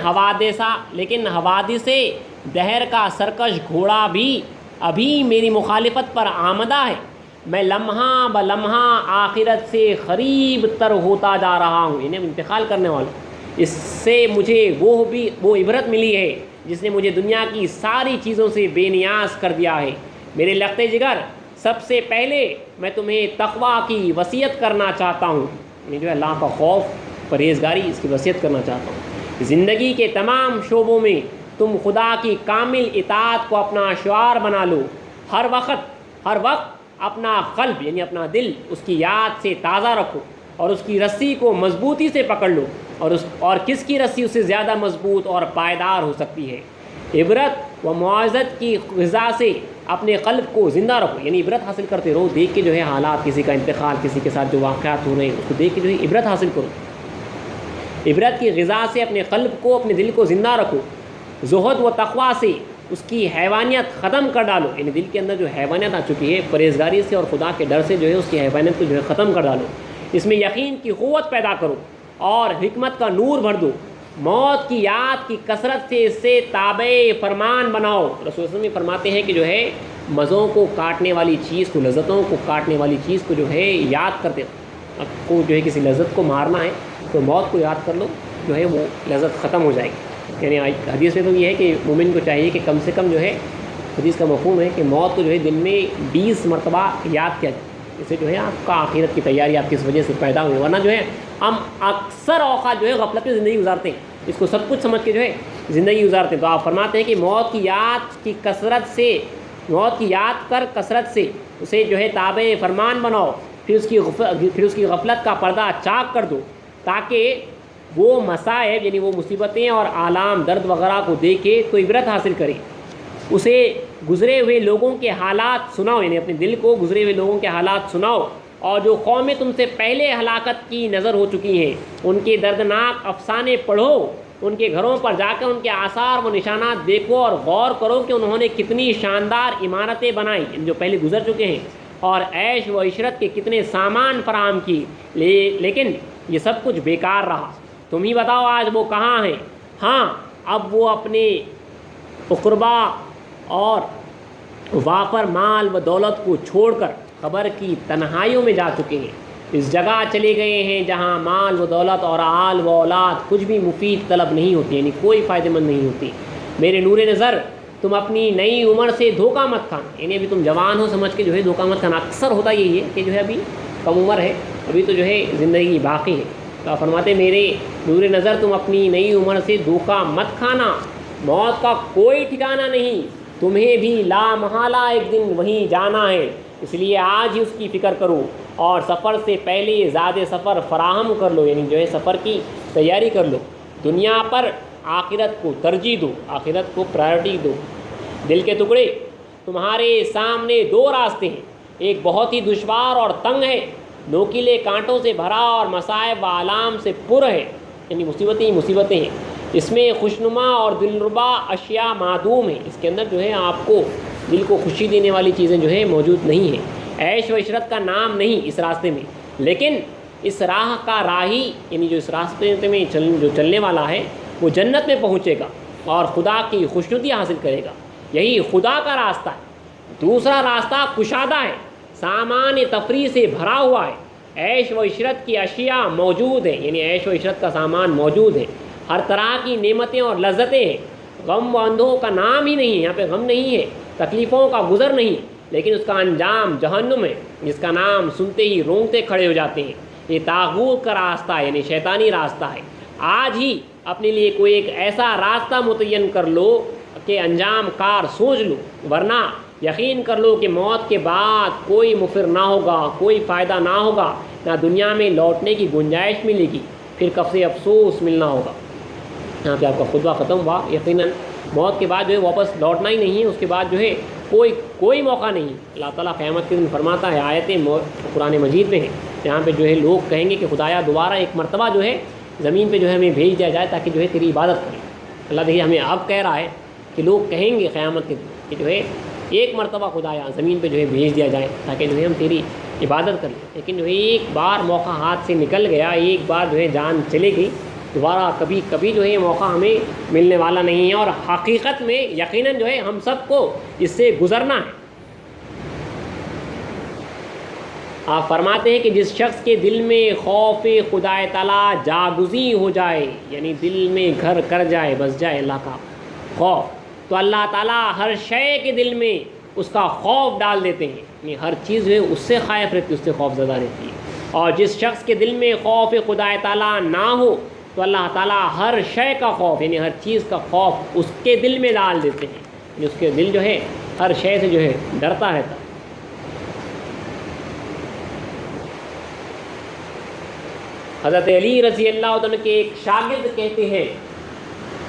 Speaker 1: حوادث دہر کا سرکش گھوڑا بھی ابھی میری مخالفت پر آمدہ ہے، میں لمحہ بلمحہ آخرت سے قریب تر ہوتا جا رہا ہوں، یعنی انتقال کرنے والا۔ اس سے مجھے وہ عبرت ملی ہے جس نے مجھے دنیا کی ساری چیزوں سے بے نیاز کر دیا ہے۔ میرے لخت جگر سب سے پہلے میں تمہیں تقویٰ کی وصیت کرنا چاہتا ہوں، یعنی جو ہے اللہ کا خوف پرہیزگاری اس کی وصیت کرنا چاہتا ہوں۔ زندگی کے تمام شعبوں میں تم خدا کی کامل اطاعت کو اپنا شعار بنا لو، ہر وقت اپنا قلب یعنی اپنا دل اس کی یاد سے تازہ رکھو اور اس کی رسی کو مضبوطی سے پکڑ لو، اور کس کی رسی اس سے زیادہ مضبوط اور پائیدار ہو سکتی ہے۔ عبرت و معاذت کی غذا سے اپنے قلب کو زندہ رکھو، یعنی عبرت حاصل کرتے رہو، دیکھ کے جو ہے حالات، کسی کا انتقال، کسی کے ساتھ جو واقعات ہو رہے ہیں اس کو دیکھ کے جو ہے عبرت حاصل کرو۔ عبرت کی غذا سے اپنے قلب کو، اپنے دل کو زندہ رکھو، زہد و تقویٰ سے اس کی حیوانیت ختم کر ڈالو، یعنی دل کے اندر جو حیوانیت آ چکی ہے پرہیزگاری سے اور خدا کے ڈر سے جو ہے اس کی حیوانیت کو جو ہے ختم کر ڈالو، اس میں یقین کی قوت پیدا کرو اور حکمت کا نور بھر دو، موت کی یاد کی کثرت سے اس سے تابع فرمان بناؤ۔ رسول اللہ علیہ وسلم فرماتے ہیں کہ جو ہے مزوں کو کاٹنے والی چیز کو، لذتوں کو کاٹنے والی چیز کو جو ہے یاد کرتے آپ کو جو ہے کسی لذت کو مارنا ہے تو موت کو یاد کر لو، جو ہے وہ لذت ختم ہو جائے گی۔ یعنی حدیث میں تو یہ ہے کہ مومن کو چاہیے کہ کم سے کم جو ہے، حدیث کا مفہوم ہے کہ موت کو جو ہے دن میں 20 مرتبہ یاد کیا جائے، اس سے جو ہے آپ کا آخرت کی تیاری آپ کی اس وجہ سے پیدا ہوئی، ورنہ جو ہے ہم اکثر اوقات جو ہے غفلت میں زندگی گزارتے ہیں، اس کو سب کچھ سمجھ کے جو ہے زندگی گزارتے ہیں۔ تو آپ فرماتے ہیں کہ موت کی یاد کی کثرت سے، موت کی یاد کر کثرت سے اسے جو ہے تابع فرمان بناؤ، پھر اس کی غفلت کا پردہ چاک کر دو، تاکہ وہ مصائب یعنی وہ مصیبتیں اور آلام درد وغیرہ کو دیکھے تو عبرت حاصل کرے، اسے گزرے ہوئے لوگوں کے حالات سناؤ، یعنی اپنے دل کو گزرے ہوئے لوگوں کے حالات سناؤ، اور جو قومیں تم سے پہلے ہلاکت کی نظر ہو چکی ہیں ان کے دردناک افسانے پڑھو، ان کے گھروں پر جا کر ان کے آثار و نشانات دیکھو اور غور کرو کہ انہوں نے کتنی شاندار عمارتیں بنائیں جو پہلے گزر چکے ہیں، اور عیش و عشرت کے کتنے سامان فراہم کی، لیکن یہ سب کچھ بیکار رہا۔ تم ہی بتاؤ آج وہ کہاں ہیں؟ ہاں اب وہ اپنے اقربا اور وافر مال و دولت کو چھوڑ کر قبر کی تنہائیوں میں جا چکے ہیں، اس جگہ چلے گئے ہیں جہاں مال و دولت اور آل و اولاد کچھ بھی مفید طلب نہیں ہوتی، یعنی کوئی فائدہ مند نہیں ہوتی۔ میرے نور نظر تم اپنی نئی عمر سے دھوکہ مت کھانا، یعنی ابھی تم جوان ہو سمجھ کے جو ہے دھوکہ مت کھانا۔ اکثر ہوتا یہی ہے کہ جو ہے ابھی کم عمر ہے، ابھی تو جو ہے زندگی باقی ہے، تو آپ فرماتے میرے نور نظر تم اپنی نئی عمر سے دھوکہ مت کھانا، موت کا کوئی ٹھکانہ نہیں، تمہیں بھی لا محالہ ایک دن وہیں جانا ہے، اس لیے آج ہی اس کی فکر کرو اور سفر سے پہلے زاد سفر فراہم کر لو، یعنی جو ہے سفر کی تیاری کر لو، دنیا پر آخرت کو ترجیح دو، آخرت کو پرائرٹی دو۔ دل کے ٹکڑے تمہارے سامنے دو راستے ہیں، ایک بہت ہی دشوار اور تنگ ہے، نوکیلے کانٹوں سے بھرا اور مصائب و آلام سے پر ہے، یعنی مصیبتیں ہی مصیبتیں ہیں، اس میں خوشنما اور دلربا اشیاء معدوم ہیں، اس کے اندر جو ہے آپ کو دل کو خوشی دینے والی چیزیں جو ہے موجود نہیں ہیں، عیش و عشرت کا نام نہیں اس راستے میں، لیکن اس راہ کا راہی یعنی جو اس راستے میں جو چلنے والا ہے وہ جنت میں پہنچے گا اور خدا کی خوشنودی حاصل کرے گا، یہی خدا کا راستہ ہے۔ دوسرا راستہ کشادہ ہے، سامان تفریح سے بھرا ہوا ہے، عیش و عشرت کی اشیاء موجود ہیں، یعنی عیش و عشرت کا سامان موجود ہے، ہر طرح کی نعمتیں اور لذتیں ہیں، غم و اندوہ کا نام ہی نہیں ہے، یہاں پہ غم نہیں ہے، تکلیفوں کا گزر نہیں، لیکن اس کا انجام جہنم ہے جس کا نام سنتے ہی رونگٹے کھڑے ہو جاتے ہیں۔ یہ طاغوت کا راستہ ہے، یعنی شیطانی راستہ ہے۔ آج ہی اپنے لیے کوئی ایک ایسا راستہ متعین کر لو کہ انجام کار سوچ لو، ورنہ یقین کر لو کہ موت کے بعد کوئی مفر نہ ہوگا، کوئی فائدہ نہ ہوگا، نہ دنیا میں لوٹنے کی گنجائش ملے گی، پھر کب سے افسوس ملنا ہوگا۔ یہاں پہ آپ کا خطبہ ختم ہوا۔ یقیناً موت کے بعد جو ہے واپس لوٹنا ہی نہیں ہے، اس کے بعد جو ہے کوئی موقع نہیں۔ اللہ تعالیٰ قیامت کے دن فرماتا ہے، آیتیں قرآن مجید میں ہیں، یہاں پہ جو ہے لوگ کہیں گے کہ خدایا دوبارہ ایک مرتبہ جو ہے زمین پہ جو ہے ہمیں بھیج دیا جائے تاکہ جو ہے تیری عبادت کریں۔ اللہ دیکھیے ہمیں اب کہہ رہا ہے کہ لوگ کہیں گے قیامت کے دن کہ جو ہے ایک مرتبہ خدایا زمین پہ جو ہے بھیج دیا جائے تاکہ جو ہے ہم تیری عبادت کریں، لیکن جو ہے ایک بار موقع ہاتھ سے نکل گیا، ایک بار جو ہے جان چلے گئی، دوبارہ کبھی جو ہے یہ موقع ہمیں ملنے والا نہیں ہے، اور حقیقت میں یقیناً جو ہے ہم سب کو اس سے گزرنا ہے۔ آپ فرماتے ہیں کہ جس شخص کے دل میں خوف خدا تعالیٰ جاگزی ہو جائے، یعنی دل میں گھر کر جائے، بس جائے اللہ کا خوف، تو اللہ تعالیٰ ہر شے کے دل میں اس کا خوف ڈال دیتے ہیں، یعنی ہر چیز جو ہے اس سے خائف رہتی ہے، اس سے خوف زدہ رہتی ہے۔ اور جس شخص کے دل میں خوف خدا تعالیٰ نہ ہو تو اللہ تعالیٰ ہر شے کا خوف یعنی ہر چیز کا خوف اس کے دل میں ڈال دیتے ہیں، یعنی اس کے دل جو ہے ہر شے سے جو ہے ڈرتا رہتا ہے۔ حضرت علی رضی اللہ عنہ کے ایک شاگرد کہتے ہیں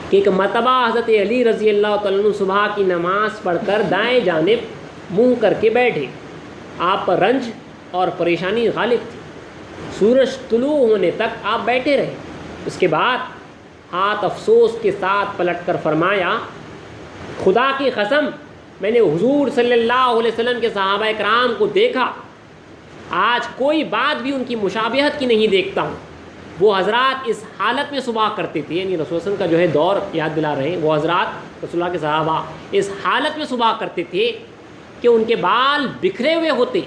Speaker 1: کہ ایک مرتبہ حضرت علی رضی اللہ عنہ صبح کی نماز پڑھ کر دائیں جانب منہ کر کے بیٹھے، آپ پر رنج اور پریشانی غالب تھی، سورج طلوع ہونے تک آپ بیٹھے رہے، اس کے بعد ہاتھ افسوس کے ساتھ پلٹ کر فرمایا، خدا کی قسم میں نے حضور صلی اللہ علیہ وسلم کے صحابہ کرام کو دیکھا، آج کوئی بات بھی ان کی مشابہت کی نہیں دیکھتا ہوں۔ وہ حضرات اس حالت میں صبح کرتے تھے، یعنی رسول صلی اللہ علیہ وسلم کا جو ہے دور یاد دلا رہے ہیں، وہ حضرات رسول اللہ کے صحابہ اس حالت میں صبح کرتے تھے کہ ان کے بال بکھرے ہوئے ہوتے،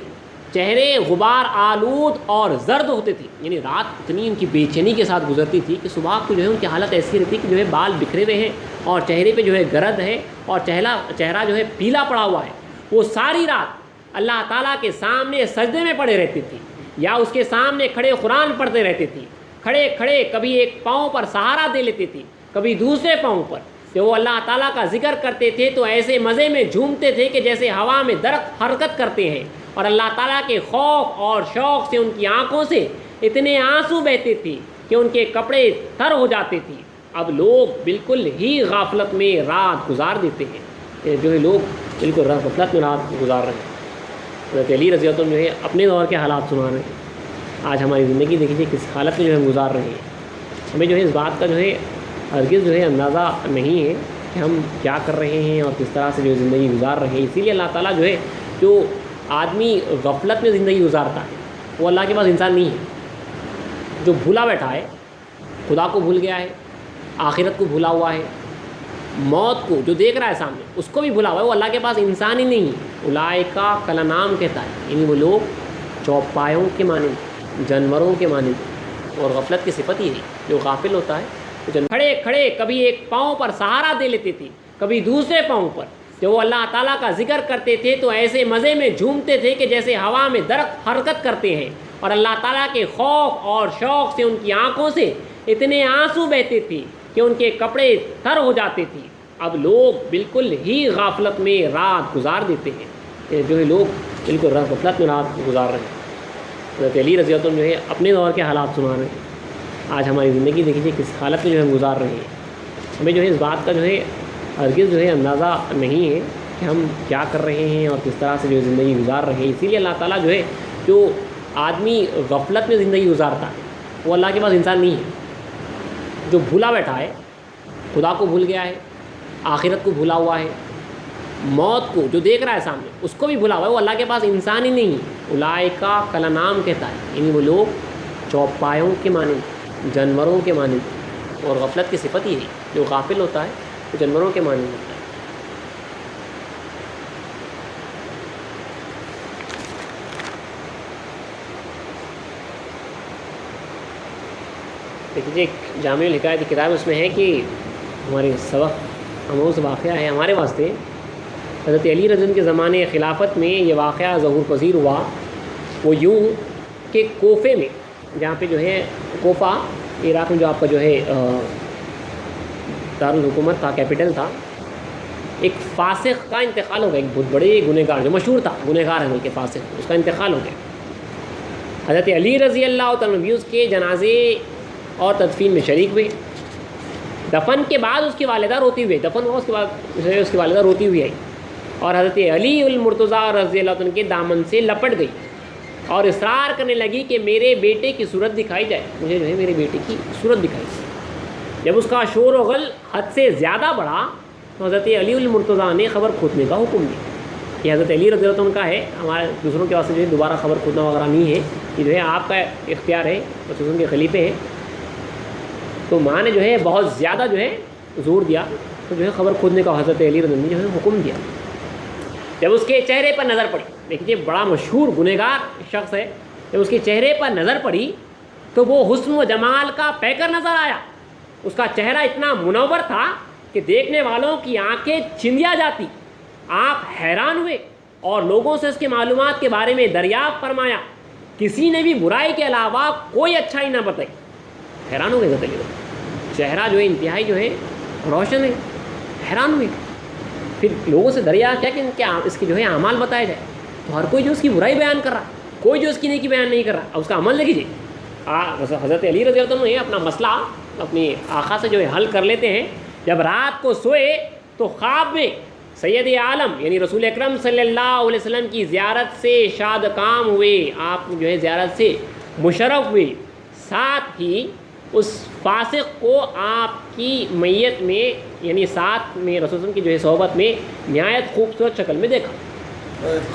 Speaker 1: چہرے غبار آلود اور زرد ہوتے تھے، یعنی رات اتنی ان کی بے چینی کے ساتھ گزرتی تھی کہ صبح کو جو ہے ان کی حالت ایسی رہتی کہ جو ہے بال بکھرے ہوئے ہیں اور چہرے پہ جو ہے گرد ہے اور چہرہ جو ہے پیلا پڑا ہوا ہے۔ وہ ساری رات اللہ تعالیٰ کے سامنے سجدے میں پڑے رہتے تھے یا اس کے سامنے کھڑے قرآن پڑھتے رہتے تھے، کھڑے کھڑے کبھی ایک پاؤں پر سہارا دے لیتے تھے، کبھی دوسرے پاؤں پر۔ جب وہ اللہ تعالیٰ کا ذکر کرتے تھے تو ایسے مزے میں جھومتے تھے کہ جیسے ہوا میں درخت حرکت کرتے ہیں، اور اللہ تعالیٰ کے خوف اور شوق سے ان کی آنکھوں سے اتنے آنسو بہتے تھے کہ ان کے کپڑے تر ہو جاتے تھے۔ اب لوگ بالکل ہی غفلت میں رات گزار دیتے ہیں، جو ہے لوگ بالکل غفلت میں رات گزار رہے ہیں۔ حضرت علی رضی اللہ عنہ جو ہے اپنے دور کے حالات سنا رہے ہیں۔ آج ہماری زندگی دیکھیے کس حالت میں جو ہے گزار رہے ہیں۔ ہمیں جو ہے اس بات کا جو ہے ہرگز جو ہے اندازہ نہیں ہے کہ ہم کیا کر رہے ہیں اور کس طرح سے جو زندگی گزار رہے ہیں۔ اسی لیے اللہ تعالیٰ جو ہے جو آدمی غفلت میں زندگی گزارتا ہے وہ اللہ کے پاس انسان نہیں ہے۔ جو بھولا بیٹھا ہے، خدا کو بھول گیا ہے، آخرت کو بھولا ہوا ہے، موت کو جو دیکھ رہا ہے سامنے اس کو بھی بھولا ہوا ہے، وہ اللہ کے پاس انسان ہی نہیں ہے۔ اولئکا کلنعام کہتا ہے، یعنی وہ لوگ چوپایوں کے مانند، جانوروں کے مانند، اور غفلت کی صفت ہی ہے۔ جو غافل ہوتا ہے کھڑے کھڑے کبھی ایک پاؤں پر سہارا دے لیتے تھے، کبھی دوسرے پاؤں پر۔ جب وہ اللہ تعالیٰ کا ذکر کرتے تھے تو ایسے مزے میں جھومتے تھے کہ جیسے ہوا میں درخت حرکت کرتے ہیں، اور اللہ تعالیٰ کے خوف اور شوق سے ان کی آنکھوں سے اتنے آنسو بہتے تھے کہ ان کے کپڑے تر ہو جاتے تھے۔ اب لوگ بالکل ہی غفلت میں رات گزار دیتے ہیں، جو ہے لوگ بالکل غفلت میں رات گزار رہے ہیں۔ حضرت علی رضی اللہ عنہ جو ہے اپنے دور کے حالات سنا رہے ہیں۔ آج ہماری زندگی دیکھیے کس حالت میں جو ہے گزار رہے ہیں۔ ہمیں جو ہے اس بات کا جو ہے ہرگز جو ہے اندازہ نہیں ہے کہ ہم کیا کر رہے ہیں اور کس طرح سے جو زندگی گزار رہے ہیں۔ اسی لیے اللہ تعالیٰ جو ہے جو آدمی غفلت میں زندگی گزارتا ہے وہ اللہ کے پاس انسان نہیں ہے۔ جو بھولا بیٹھا ہے، خدا کو بھول گیا ہے، آخرت کو بھولا ہوا ہے، موت کو جو دیکھ رہا ہے سامنے اس کو بھی بھولا ہوا ہے، وہ اللہ کے پاس انسان ہی نہیں ہے۔ اولئکا کلنعام کہتا ہے، یعنی وہ لوگ چوپایوں کے مانند، جانوروں کے مانند، اور غفلت کی صفت ہی ہے۔ جو غافل ہوتا ہے وہ جانوروں کے مانند ہوتا ہے۔ دیکھیے ایک جامع الحکایت کی کتاب اس میں ہے کہ ہمارے سبق آموز واقعہ ہے ہمارے واسطے۔ حضرت علی رضی اللہ عنہ کے زمانے خلافت میں یہ واقعہ ظہور پذیر ہوا۔ وہ یوں کہ کوفے میں، جہاں پہ جو ہے کوفہ عراق میں جو آپ کا جو ہے دارالحکومت تھا، کیپٹل تھا، ایک فاسق کا انتقال ہو گیا، ایک بہت بڑے گنہگار جو مشہور تھا، گنہگار ہے بلکہ فاسق، اس کا انتقال ہو گیا۔ حضرت علی رضی اللہ تعالیٰ عنہ اس کے جنازے اور تدفین میں شریک ہوئے۔ دفن کے بعد اس کی والدہ روتی ہوئی، دفن ہوا اس کے بعد اس کی والدہ روتی ہوئی آئی اور حضرت علی المرتضیٰ رضی اللہ عنہ کے دامن سے لپٹ گئی اور اصرار کرنے لگی کہ میرے بیٹے کی صورت دکھائی جائے، مجھے جو ہے میرے بیٹے کی صورت دکھائی جائے۔ جب اس کا شور و غل حد سے زیادہ بڑھا تو حضرت علی المرتضیٰ نے خبر کھودنے کا حکم دیا۔ یہ حضرت علی رضی اللہ عنہ کا ہے، ہمارے دوسروں کے واسطے جو ہے دوبارہ خبر کھودنا وغیرہ نہیں ہے، یہ جو ہے آپ کا اختیار ہے، خصوصاً کے خلیفے ہیں۔ تو ماں نے جو ہے بہت زیادہ جو ہے زور دیا تو جو ہے خبر کھودنے کا حضرت علی رضی اللہ عنہ نے جو ہے حکم دیا۔ جب اس کے چہرے پر نظر پڑی، دیکھیے بڑا مشہور گنہگار شخص ہے، جب اس کے چہرے پر نظر پڑی تو وہ حسن و جمال کا پیکر نظر آیا۔ اس کا چہرہ اتنا منور تھا کہ دیکھنے والوں کی آنکھیں چندیا جاتی۔ آپ حیران ہوئے اور لوگوں سے اس کے معلومات کے بارے میں دریافت فرمایا۔ کسی نے بھی برائی کے علاوہ کوئی اچھائی نہ بتائی۔ حیران ہو گئے حضرت علی، چہرہ جو ہے انتہائی جو ہے روشن ہے، حیران ہوئے۔ پھر لوگوں سے دریافت کیا کہ کیا اس کے جو ہے اعمال بتائے جائے، تو ہر کوئی جو اس کی برائی بیان کر رہا، کوئی جو اس کی نیکی بیان نہیں کر رہا، اب اس کا عمل دیکھیے۔ حضرت علی رضی اللہ عنہ اپنا مسئلہ اپنی آقا سے جو ہے حل کر لیتے ہیں۔ جب رات کو سوئے تو خواب میں سید عالم یعنی رسول اکرم صلی اللہ علیہ وسلم کی زیارت سے شاد کام ہوئے، آپ جو ہے زیارت سے مشرف ہوئے، ساتھ ہی اس فاسق کو آپ کی میت میں یعنی ساتھ میں رسول اللہ کی جو ہے صحبت میں نہایت خوبصورت شکل میں دیکھا.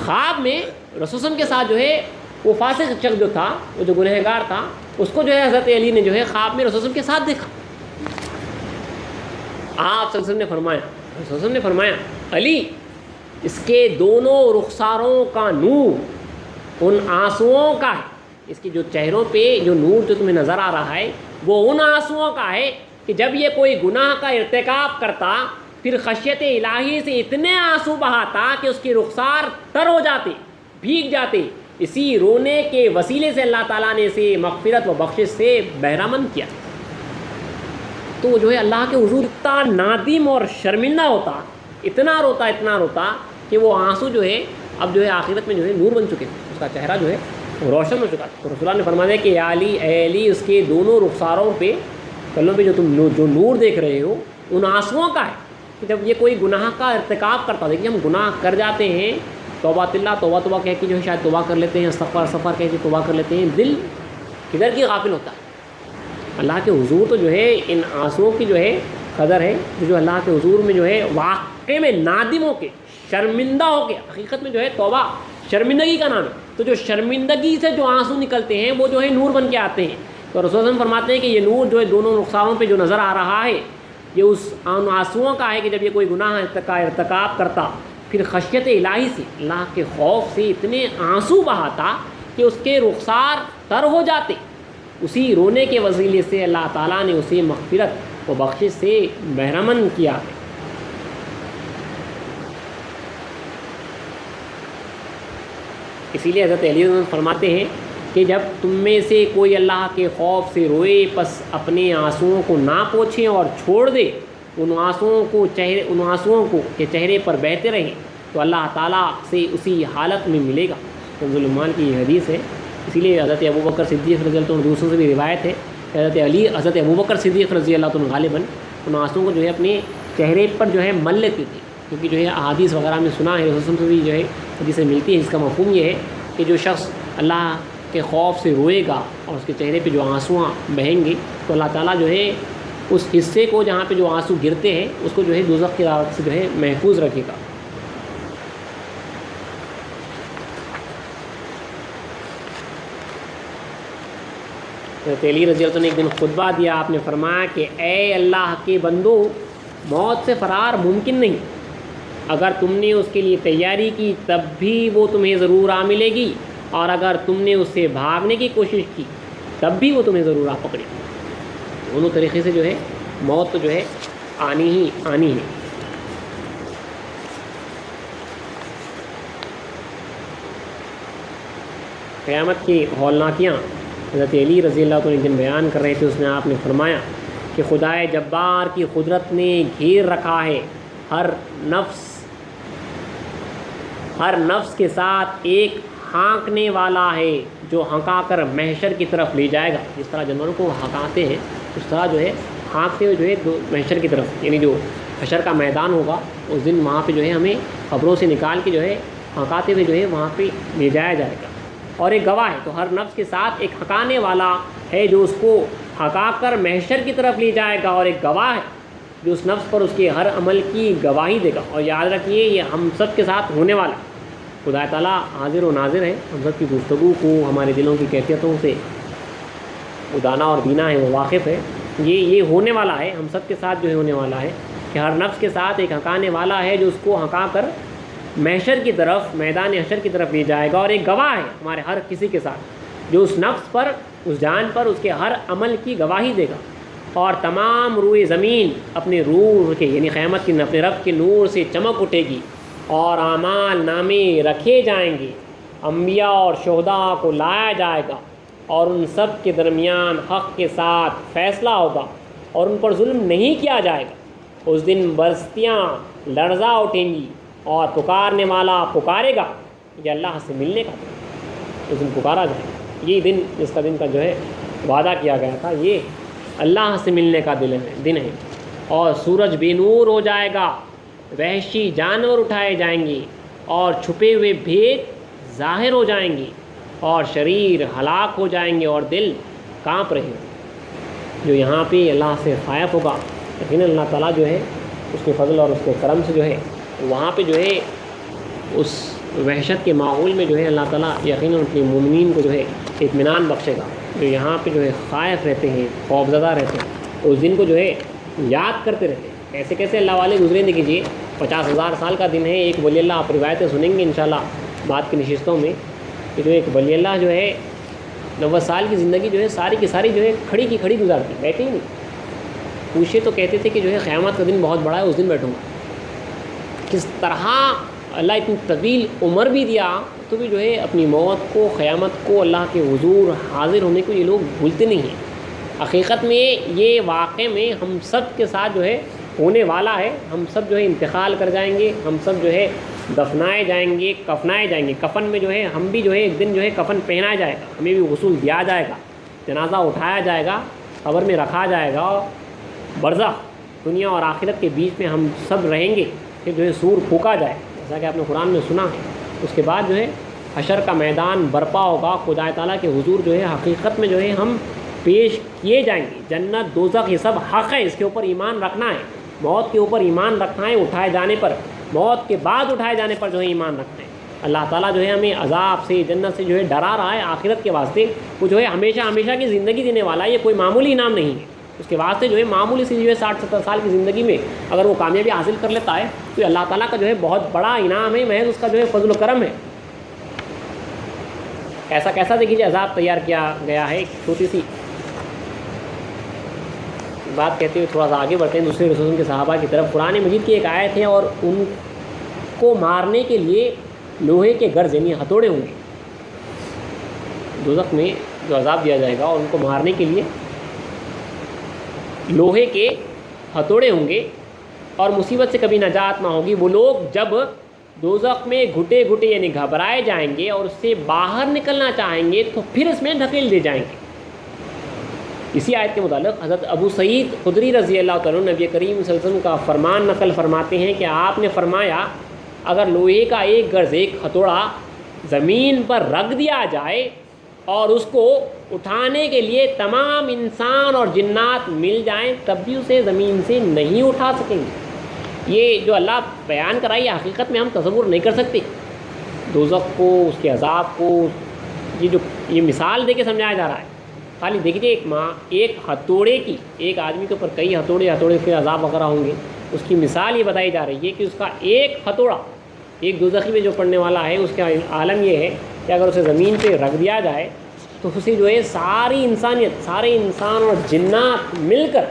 Speaker 1: خواب میں رسول اللہ کے ساتھ جو ہے وہ فاسق شخص جو تھا، وہ جو گنہگار تھا، اس کو جو ہے حضرت علی نے جو ہے خواب میں رسول اللہ کے ساتھ دیکھا. آپ صلی اللہ علیہ وسلم نے فرمایا علی، اس کے دونوں رخساروں کا نور ان آنسوؤں کا ہے. اس کی جو چہروں پہ جو نور جو تمہیں نظر آ رہا ہے وہ ان آنسوؤں کا ہے کہ جب یہ کوئی گناہ کا ارتکاب کرتا پھر خشیت الہی سے اتنے آنسو بہاتا کہ اس کی رخسار تر ہو جاتے، بھیگ جاتے. اسی رونے کے وسیلے سے اللہ تعالیٰ نے اسے مغفرت و بخشش سے بہرامند کیا. تو جو ہے اللہ کے حضور اتنا نادم اور شرمندہ ہوتا، اتنا روتا کہ وہ آنسو جو ہے اب جو ہے آخرت میں جو ہے نور بن چکے، اس کا چہرہ جو ہے روشن ہو چکا. تو رسول اللہ نے فرمایا کہ اے علی اس کے دونوں رخساروں پہ کلوں پہ جو تم جو نور دیکھ رہے ہو ان آنسوؤں کا ہے کہ جب یہ کوئی گناہ کا ارتکاب کرتا. دیکھیے ہم گناہ کر جاتے ہیں، توبہ کہہ کے جو ہے شاید توبہ کر لیتے ہیں، سفر کہہ کے توبہ کر لیتے ہیں، دل کدھر کی غافل ہوتا ہے. اللہ کے حضور تو جو ہے ان آنسوؤں کی جو ہے قدر ہے، جو اللہ کے حضور میں جو ہے واقعے میں نادم ہو کے، شرمندہ ہو کے، حقیقت میں جو ہے توبہ شرمندگی کا نام ہے. تو جو شرمندگی سے جو آنسو نکلتے ہیں وہ جو ہے نور بن کے آتے ہیں. تو رسول اللہ فرماتے ہیں کہ یہ نور جو ہے دونوں رخساروں پہ جو نظر آ رہا ہے یہ اس آنسوؤں کا ہے کہ جب یہ کوئی گناہ کا ارتکاب کرتا پھر خشیت الہی سے، اللہ کے خوف سے اتنے آنسو بہاتا کہ اس کے رخسار تر ہو جاتے. اسی رونے کے وسیلے سے اللہ تعالیٰ نے اسے مغفرت و بخشش سے بہرامند کیا ہے. اسی لیے حضرت علی فرماتے ہیں کہ جب تم میں سے کوئی اللہ کے خوف سے روئے پس اپنے آنسوؤں کو نہ پوچھیں اور چھوڑ دے، ان آنسوؤں کے چہرے پر بہتے رہیں تو اللہ تعالیٰ سے اسی حالت میں ملے گا. کنز الایمان کی یہ حدیث ہے. اسی لیے حضرت ابوبکر صدیق رضی اللہ عنہ دوسروں سے بھی روایت ہے کہ حضرت ابوبکر صدیق رضی اللہ عنہ غالباً ان آنسوؤں کو جو ہے اپنے چہرے پر جو ہے مل لیتے تھے، کیونکہ جو ہے احادیث وغیرہ میں سنا ہے، رسول سے بھی جو ہے حدیث ملتی ہے. اس کا مفہوم یہ ہے کہ جو شخص اللہ کے خوف سے روئے گا اور اس کے چہرے پہ جو آنسو بہیں گے تو اللہ تعالیٰ جو ہے اس حصے کو جہاں پہ جو آنسو گرتے ہیں اس کو جو ہے دوزخ کی عذاب سے جو ہے محفوظ رکھے گا. علی رضی اللہ عنہ نے ایک دن خطبہ دیا. آپ نے فرمایا کہ اے اللہ کے بندو، موت سے فرار ممکن نہیں. اگر تم نے اس کے لیے تیاری کی تب بھی وہ تمہیں ضرور آ ملے گی، اور اگر تم نے اس سے بھاگنے کی کوشش کی تب بھی وہ تمہیں ضرور آ پکڑے گی. دونوں طریقے سے جو ہے موت تو جو ہے آنی ہی آنی ہے. قیامت کی ہولناکیاں حضرت علی رضی اللہ عنہ ایک دن بیان کر رہے تھے. اس میں آپ نے فرمایا کہ خدائے جبار کی قدرت نے گھیر رکھا ہے، ہر نفس کے ساتھ ایک ہانکنے والا ہے جو ہنکا کر محشر کی طرف لے جائے گا. جس طرح جانوروں کو ہنکاتے ہیں اس طرح جو ہے ہانکتے ہوئے جو ہے محشر کی طرف، یعنی جو حشر کا میدان ہوگا اس دن وہاں پہ جو ہے ہمیں قبروں سے نکال کے جو ہے ہنکاتے ہوئے جو ہے وہاں پہ لے جایا جائے گا. اور ایک گواہ ہے، تو ہر نفس کے ساتھ ایک ہنکانے والا ہے جو اس کو ہنکا کر محشر کی طرف لے جائے گا، اور ایک گواہ ہے جو اس نفس پر اس کے ہر عمل کی گواہی دے گا. اور یاد رکھیے یہ ہم سب کے ساتھ ہونے والا ہے. خدا تعالیٰ حاضر و ناظر ہے، ہم سب کی گفتگو کو، ہمارے دلوں کی کیفیتوں سے ادانا اور بینا ہے، وہ واقف ہے. یہ ہونے والا ہے، ہم سب کے ساتھ جو ہے ہونے والا ہے کہ ہر نفس کے ساتھ ایک ہنکانے والا ہے جو اس کو ہنکا کر محشر کی طرف، میدان حشر کی طرف لے جائے گا. اور ایک گواہ ہے ہمارے ہر کسی کے ساتھ جو اس نفس پر، اس جان پر اس کے ہر عمل کی گواہی دے گا. اور تمام روئے زمین اپنے روح کے یعنی قیامت کی اپنے رب کے نور سے چمک اٹھے گی اور اعمال نامے رکھے جائیں گے. انبیاء اور شہداء کو لایا جائے گا اور ان سب کے درمیان حق کے ساتھ فیصلہ ہوگا اور ان پر ظلم نہیں کیا جائے گا. اس دن بستیاں لرزا اٹھیں گی اور پکارنے والا پکارے گا. یہ اللہ سے ملنے کا دن، اس دن پکارا جائے گا. یہ دن جس کا دن کا جو ہے وعدہ کیا گیا تھا، یہ اللہ سے ملنے کا دن ہے. اور سورج بے نور ہو جائے گا، وحشی جانور اٹھائے جائیں گے اور چھپے ہوئے بھید ظاہر ہو جائیں گے اور شریر ہلاک ہو جائیں گے اور دل کانپ رہے ہیں. جو یہاں پہ اللہ سے خائف ہوگا یقیناً اللہ تعالیٰ جو ہے اس کے فضل اور اس کے کرم سے جو ہے وہاں پہ جو ہے اس وحشت کے ماحول میں جو ہے اللہ تعالیٰ یقیناً اپنے مومنین کو جو ہے اطمینان بخشے گا. جو یہاں پہ جو ہے خائف رہتے ہیں، خوفزدہ رہتے ہیں، اس دن کو جو ہے یاد کرتے رہتے ہیں. کیسے کیسے اللہ والے گزرے دیکھ لیجیے. 50,000 سال کا دن ہے. ایک ولی اللہ، آپ روایتیں سنیں گے انشاءاللہ بعد کی نشستوں میں، کہ جو ایک ولی اللہ جو ہے 90 سال کی زندگی جو ہے ساری کی ساری جو ہے کھڑی کی کھڑی گزارتی، بیٹھے ہی نہیں. پوچھے تو کہتے تھے کہ جو ہے قیامت کا دن بہت بڑا ہے، اس دن بیٹھوں گا. کس طرح اللہ اتنی طویل عمر بھی دیا تو بھی جو ہے اپنی موت کو، قیامت کو، اللہ کے حضور حاضر ہونے کو یہ لوگ بھولتے نہیں ہیں. حقیقت میں یہ واقع میں ہم سب کے ساتھ جو ہے ہونے والا ہے. ہم سب جو ہے انتقال کر جائیں گے، ہم سب جو ہے دفنائے جائیں گے، کفنائے جائیں گے. کفن میں جو ہے ہم بھی جو ہے ایک دن جو ہے کفن پہنایا جائے گا، ہمیں بھی غسل دیا جائے گا، جنازہ اٹھایا جائے گا، قبر میں رکھا جائے گا. برزخ دنیا اور آخرت کے بیچ میں ہم سب رہیں گے. پھر جو ہے سور پھونکا جائے جیسا کہ آپ نے قرآن میں سنا ہے. اس کے بعد جو ہے حشر کا میدان برپا ہوگا. خدا تعالیٰ کے حضور جو ہے حقیقت میں جو ہے ہم پیش کیے جائیں گے. جنت دوزخ یہ سب حق ہے، اس کے اوپر ایمان رکھنا ہے. موت کے اوپر ایمان رکھنا ہے، اٹھائے جانے پر، موت کے بعد اٹھائے جانے پر جو ہے ایمان رکھنا ہے. اللہ تعالیٰ جو ہے ہمیں عذاب سے، جنت سے جو ہے ڈرا رہا ہے آخرت کے واسطے. وہ جو ہے ہمیشہ ہمیشہ کی زندگی دینے والا ہے. یہ کوئی معمولی انعام نہیں ہے. اس کے واسطے جو ہے معمولی سی جو ہے 60-70 سال کی زندگی میں اگر وہ کامیابی حاصل کر لیتا ہے تو اللہ تعالیٰ کا جو ہے بہت بڑا انعام ہے، محض اس کا جو ہے فضل و کرم ہے. ایسا کیسا دیکھیے عذاب تیار کیا گیا ہے. ایک چھوٹی سی بات کہتے ہوئے تھوڑا سا آگے بڑھتے ہیں دوسرے رسول کے صحابہ کی طرف. قرآن مجید کی ایک آیت ہے اور ان کو مارنے کے لیے لوہے کے گرز یعنی ہتھوڑے ہوں گے. دوزخ میں جو عذاب دیا جائے گا اور ان کو مارنے کے لیے لوہے کے ہتھوڑے ہوں گے اور مصیبت سے کبھی نجات نہ ہوگی. وہ لوگ جب دوزخ میں گھٹے گھٹے یعنی گھبرائے جائیں گے اور اس سے باہر نکلنا چاہیں گے تو پھر اس میں دھکیل دے جائیں گے. اسی آیت کے متعلق حضرت ابو سعید خدری رضی اللہ تعالیٰ نبی کریم صلی اللہ علیہ وسلم کا فرمان نقل فرماتے ہیں کہ آپ نے فرمایا اگر لوہے کا ایک گرز، ایک ہتھوڑا زمین پر رکھ دیا جائے اور اس کو اٹھانے کے لیے تمام انسان اور جنات مل جائیں تب بھی اسے زمین سے نہیں اٹھا سکیں گے. یہ جو اللہ بیان کرائی ہے حقیقت میں ہم تصور نہیں کر سکتے. دوزخ کو، اس کے عذاب کو، یہ مثال دے کے سمجھایا جا رہا ہے. خالی دیکھیے ایک ہتھوڑے کی، ایک آدمی کے اوپر کئی ہتھوڑے کے عذاب وغیرہ ہوں گے. اس کی مثال یہ بتائی جا رہی ہے کہ اس کا ایک ہتھوڑا، ایک دوزخی میں جو پڑنے والا ہے اس کا عالم یہ ہے کہ اگر اسے زمین پہ رکھ دیا جائے تو اسے جو ہے ساری انسانیت، سارے انسان اور جنات مل کر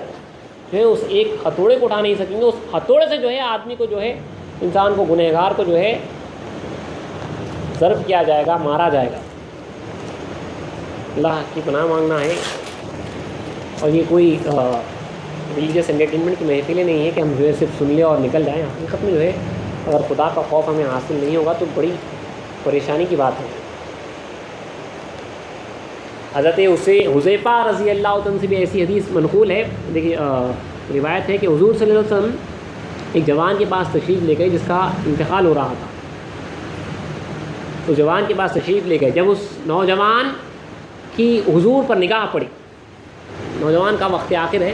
Speaker 1: جو ہے اس ایک ہتھوڑے کو اٹھا نہیں سکیں گے. اس ہتھوڑے سے جو ہے آدمی کو جو ہے، انسان کو، گنہگار کو جو ہے ضرب کیا جائے گا، مارا جائے گا. اللہ کی پناہ مانگنا ہے. اور یہ کوئی ریلیجیس انٹرٹینمنٹ کی محفلیں نہیں ہے کہ ہم جو ہے صرف سن لیں اور نکل جائیں. حقیقت میں جو ہے اگر خدا کا خوف ہمیں حاصل نہیں ہوگا تو بڑی پریشانی کی بات ہے. حضرت حذیفہ رضی اللہ عنہ سے بھی ایسی حدیث منقول ہے. دیکھیے روایت ہے کہ حضور صلی اللہ علیہ وسلم ایک جوان کے پاس تشریف لے گئے جس کا انتقال ہو رہا تھا. اس جوان کے پاس تشریف لے گئے. جب اس نوجوان کی حضور پر نگاہ پڑی، نوجوان کا وقت آخر ہے،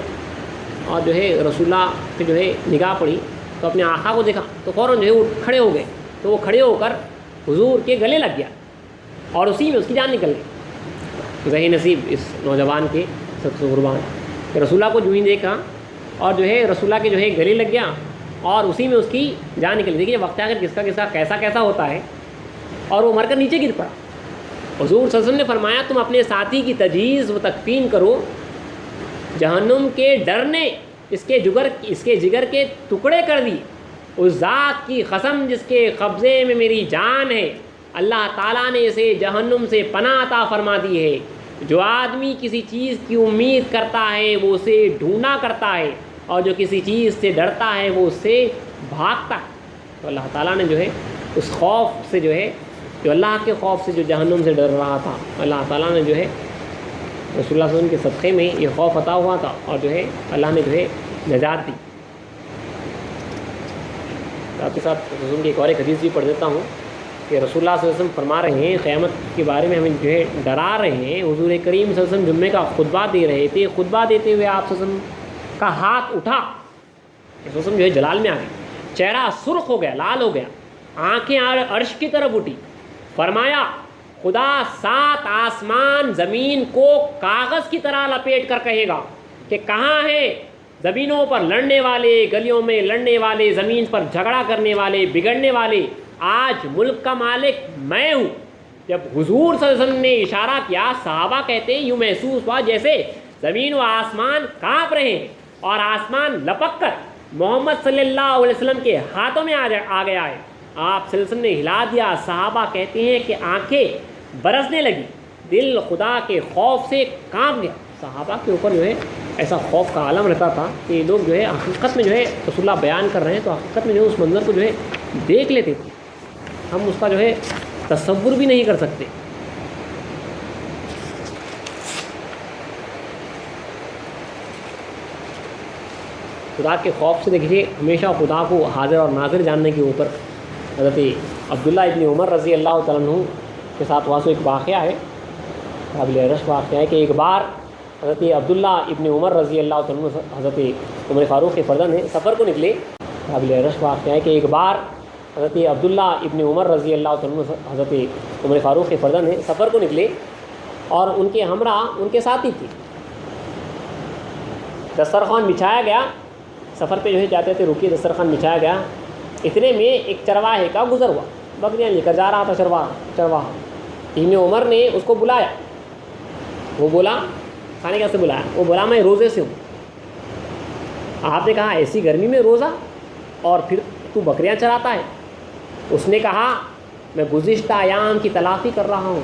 Speaker 1: اور جو ہے رسول اللہ پہ جو ہے نگاہ پڑی تو اپنے آقا کو دیکھا تو فوراً جو ہے وہ کھڑے ہو گئے. تو وہ کھڑے ہو کر حضور کے گلے لگ گیا اور اسی میں اس کی جان نکل گئی. رہی نصیب اس نوجوان کے سب سے قربان کہ رسول اللہ کو جو ہی دیکھا اور جو ہے رسول اللہ کے جو ہے گلے لگ گیا اور اسی میں اس کی جان نکل. دیکھیے وقت آخر کس کا کیسا ہوتا ہے. اور وہ مر کر نیچے گر پڑا. حضور صلی اللہ علیہ وسلم نے فرمایا تم اپنے ساتھی کی تجہیز و تکفین کرو. جہنم کے ڈر نے اس کے جگر کے ٹکڑے کر دی. اس ذات کی قسم جس کے قبضے میں میری جان ہے، اللہ تعالیٰ نے اسے جہنم سے پناہ عطا فرما دی ہے. جو آدمی کسی چیز کی امید کرتا ہے وہ اسے ڈھونڈا کرتا ہے، اور جو کسی چیز سے ڈرتا ہے وہ اس سے بھاگتا ہے. تو اللہ تعالیٰ نے جو ہے اس خوف سے جو ہے، جو اللہ کے خوف سے جو جہنم سے ڈر رہا تھا، اللہ تعالیٰ نے جو ہے رسول اللہ صلی اللہ علیہ وسلم کے صدقے میں یہ خوف عطا ہوا تھا اور جو ہے اللہ نے جو ہے نجات دی. آپ کے ساتھ رسول کی ایک اور ایک حدیث بھی پڑھ دیتا ہوں کہ رسول اللہ صلی اللہ علیہ وسلم فرما رہے ہیں قیامت کے بارے میں ہمیں جو ہے ڈرا رہے ہیں. حضور کریم صلی اللہ علیہ وسلم جمعے کا خطبہ دے رہے تھے. خطبہ دیتے ہوئے آپ صلی اللہ علیہ وسلم کا ہاتھ اٹھا, صلی اللہ علیہ وسلم جو ہے جلال میں آ گئے, چہرہ سرخ ہو گیا, لال ہو گیا, آنکھیں عرش کی طرف اٹھی. فرمایا خدا 7 آسمان زمین کو کاغذ کی طرح لپیٹ کر کہے گا کہ کہاں ہے زمینوں پر لڑنے والے, گلیوں میں لڑنے والے, زمین پر جھگڑا کرنے والے, بگڑنے والے. آج ملک کا مالک میں ہوں. جب حضور صلی اللہ علیہ وسلم نے اشارہ کیا, صحابہ کہتے یوں محسوس ہوا جیسے زمین و آسمان کانپ رہے ہیں اور آسمان لپک کر محمد صلی اللہ علیہ وسلم کے ہاتھوں میں آ گیا ہے. آپ صلی اللہ علیہ وسلم نے ہلا دیا. صحابہ کہتے ہیں کہ آنکھیں برسنے لگی, دل خدا کے خوف سے کانپ گیا. صحابہ کے اوپر جو ہے ایسا خوف کا عالم رہتا تھا کہ یہ لوگ جو ہے حقیقت میں جو ہے رسول اللہ بیان کر رہے ہیں تو حقیقت میں جو ہے اس منظر کو جو ہے دیکھ لیتے تھے. ہم اس کا جو ہے تصور بھی نہیں کر سکتے. خدا کے خوف سے دیکھیے, ہمیشہ خدا کو حاضر اور ناظر جاننے کے اوپر حضرت عبداللہ ابن عمر رضی اللہ تعالیٰ عنہ کے ساتھ وہاں سے ایک واقعہ ہے, قابل رشک واقعہ ہے کہ ایک بار حضرت عبداللہ ابن عمر رضی اللہ تعالیٰ عنہ حضرت عمر فاروق کے فرزند ہیں, سفر کو نکلے. قابل رشک واقعہ ہے کہ ایک بار حضرت عبداللہ ابن عمر رضی اللہ تعالیٰ عنہ حضرت عمر فاروق کے فرزند ہیں, سفر کو نکلے اور ان کے ہمراہ ان کے ساتھی تھی. دسترخوان بچھایا گیا, سفر پہ جو ہے جاتے تھے, رکیے, دسترخوان بچھایا گیا. اتنے میں ایک چرواہے کا گزر ہوا, بکریاں لے کر جا رہا تھا چرواہا. ابن عمر نے اس کو بلایا. وہ بولا, کھانے کیسے بلایا؟ وہ بولا میں روزے سے ہوں. آپ نے کہا ایسی گرمی میں روزہ اور پھر تو بکریاں چراتا ہے؟ اس نے کہا میں گزشتہ ایام کی تلافی کر رہا ہوں,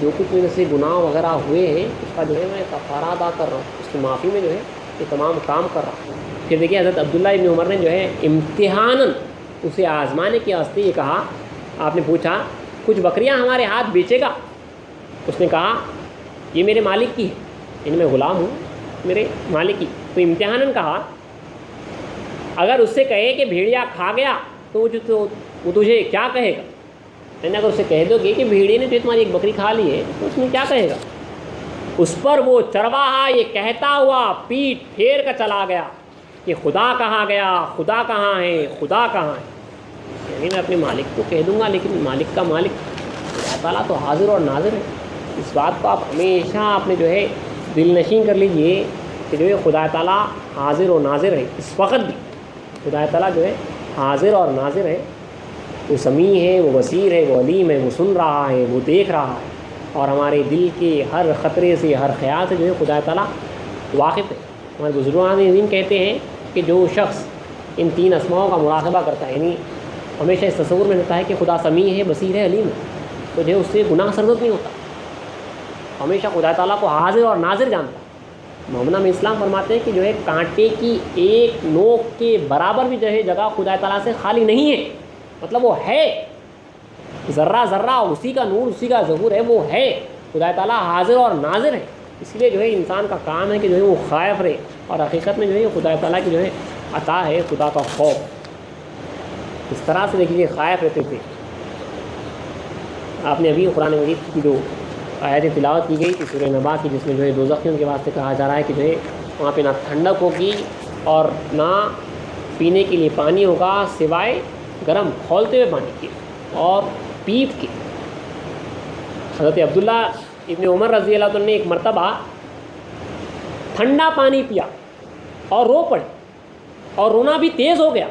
Speaker 1: جو کچھ میرے سے گناہ وغیرہ ہوئے ہیں اس کا جو ہے میں کفارہ ادا کر رہا ہوں, اس کی معافی میں جو ہے یہ تمام کام کر رہا ہوں. پھر دیکھیے حضرت عبداللہ ابن عمر نے جو ہے امتحاناً اسے آزمانے کے واسطے یہ کہا. آپ نے پوچھا کچھ بکریاں ہمارے ہاتھ بیچے گا؟ اس نے کہا یہ میرے مالک کی ہے, یعنی میں غلام ہوں میرے مالک کی. تو امتحاناً کہا اگر اس سے کہے کہ بھیڑیا کھا گیا تو وہ تجھے کیا کہے گا؟ یعنی اگر اسے کہہ دو گے کہ بھیڑیے نے تو تمہاری ایک بکری کھا لی ہے تو اس میں کیا کہے گا؟ اس پر وہ چرواہا یہ کہتا ہوا پیٹھ پھیر کر چلا گیا کہ خدا کہاں گیا, خدا کہاں ہے, خدا کہاں ہے. یعنی میں اپنے مالک کو کہہ دوں گا لیکن مالک کا مالک اللہ تعالیٰ تو حاضر اور ناظر ہے. اس بات کو آپ ہمیشہ اپنے جو ہے دل نشین کر لیجئے کہ جو ہے خدا تعالیٰ حاضر و ناظر ہے. اس وقت بھی خدا تعالیٰ جو ہے حاضر اور ناظر ہے. وہ سمیع ہے, وہ بصیر ہے, وہ علیم ہے, وہ سن رہا ہے, وہ دیکھ رہا ہے, اور ہمارے دل کے ہر خطرے سے, ہر خیال سے جو ہے خدا تعالیٰ واقف ہے. ہمارے بزرگان عظیم کہتے ہیں کہ جو شخص ان 3 اسماؤں کا مراقبہ کرتا ہے, یعنی ہمیشہ اس تصور میں رہتا ہے کہ خدا سمیع ہے, بصیر ہے, علیم ہے, تو جو ہے اس سے گناہ سرزد نہیں ہوتا, ہمیشہ خدا تعالیٰ کو حاضر اور ناظر جانتا ہے. محمد میں اسلام فرماتے ہیں کہ جو ہے کانٹے کی ایک نوک کے برابر بھی جو ہے جگہ خدا تعالیٰ سے خالی نہیں ہے. مطلب وہ ہے, ذرہ ذرہ اسی کا نور, اسی کا ظہور ہے, وہ ہے. خدا تعالیٰ حاضر اور ناظر ہے. اس لیے جو ہے انسان کا کام ہے کہ جو ہے وہ خائف رہے, اور حقیقت میں جو ہے خدا تعالیٰ کی جو ہے عطا ہے خدا کا خوف. اس طرح سے دیکھیے خائف رہتے تھے. آپ نے ابھی قرآن مجید کی جو آیت تلاوت کی گئی تھی سورہ نبا کی, جس میں جو ہے دوزخیوں کے واسطے کہا جا رہا ہے کہ جو ہے وہاں پہ نہ ٹھنڈک ہوگی اور نہ پینے کے لیے پانی ہوگا سوائے گرم کھولتے ہوئے پانی کے اور پیپ کے. حضرت عبداللہ ابن عمر رضی اللہ عنہ نے ایک مرتبہ ٹھنڈا پانی پیا اور رو پڑے, اور رونا بھی تیز ہو گیا.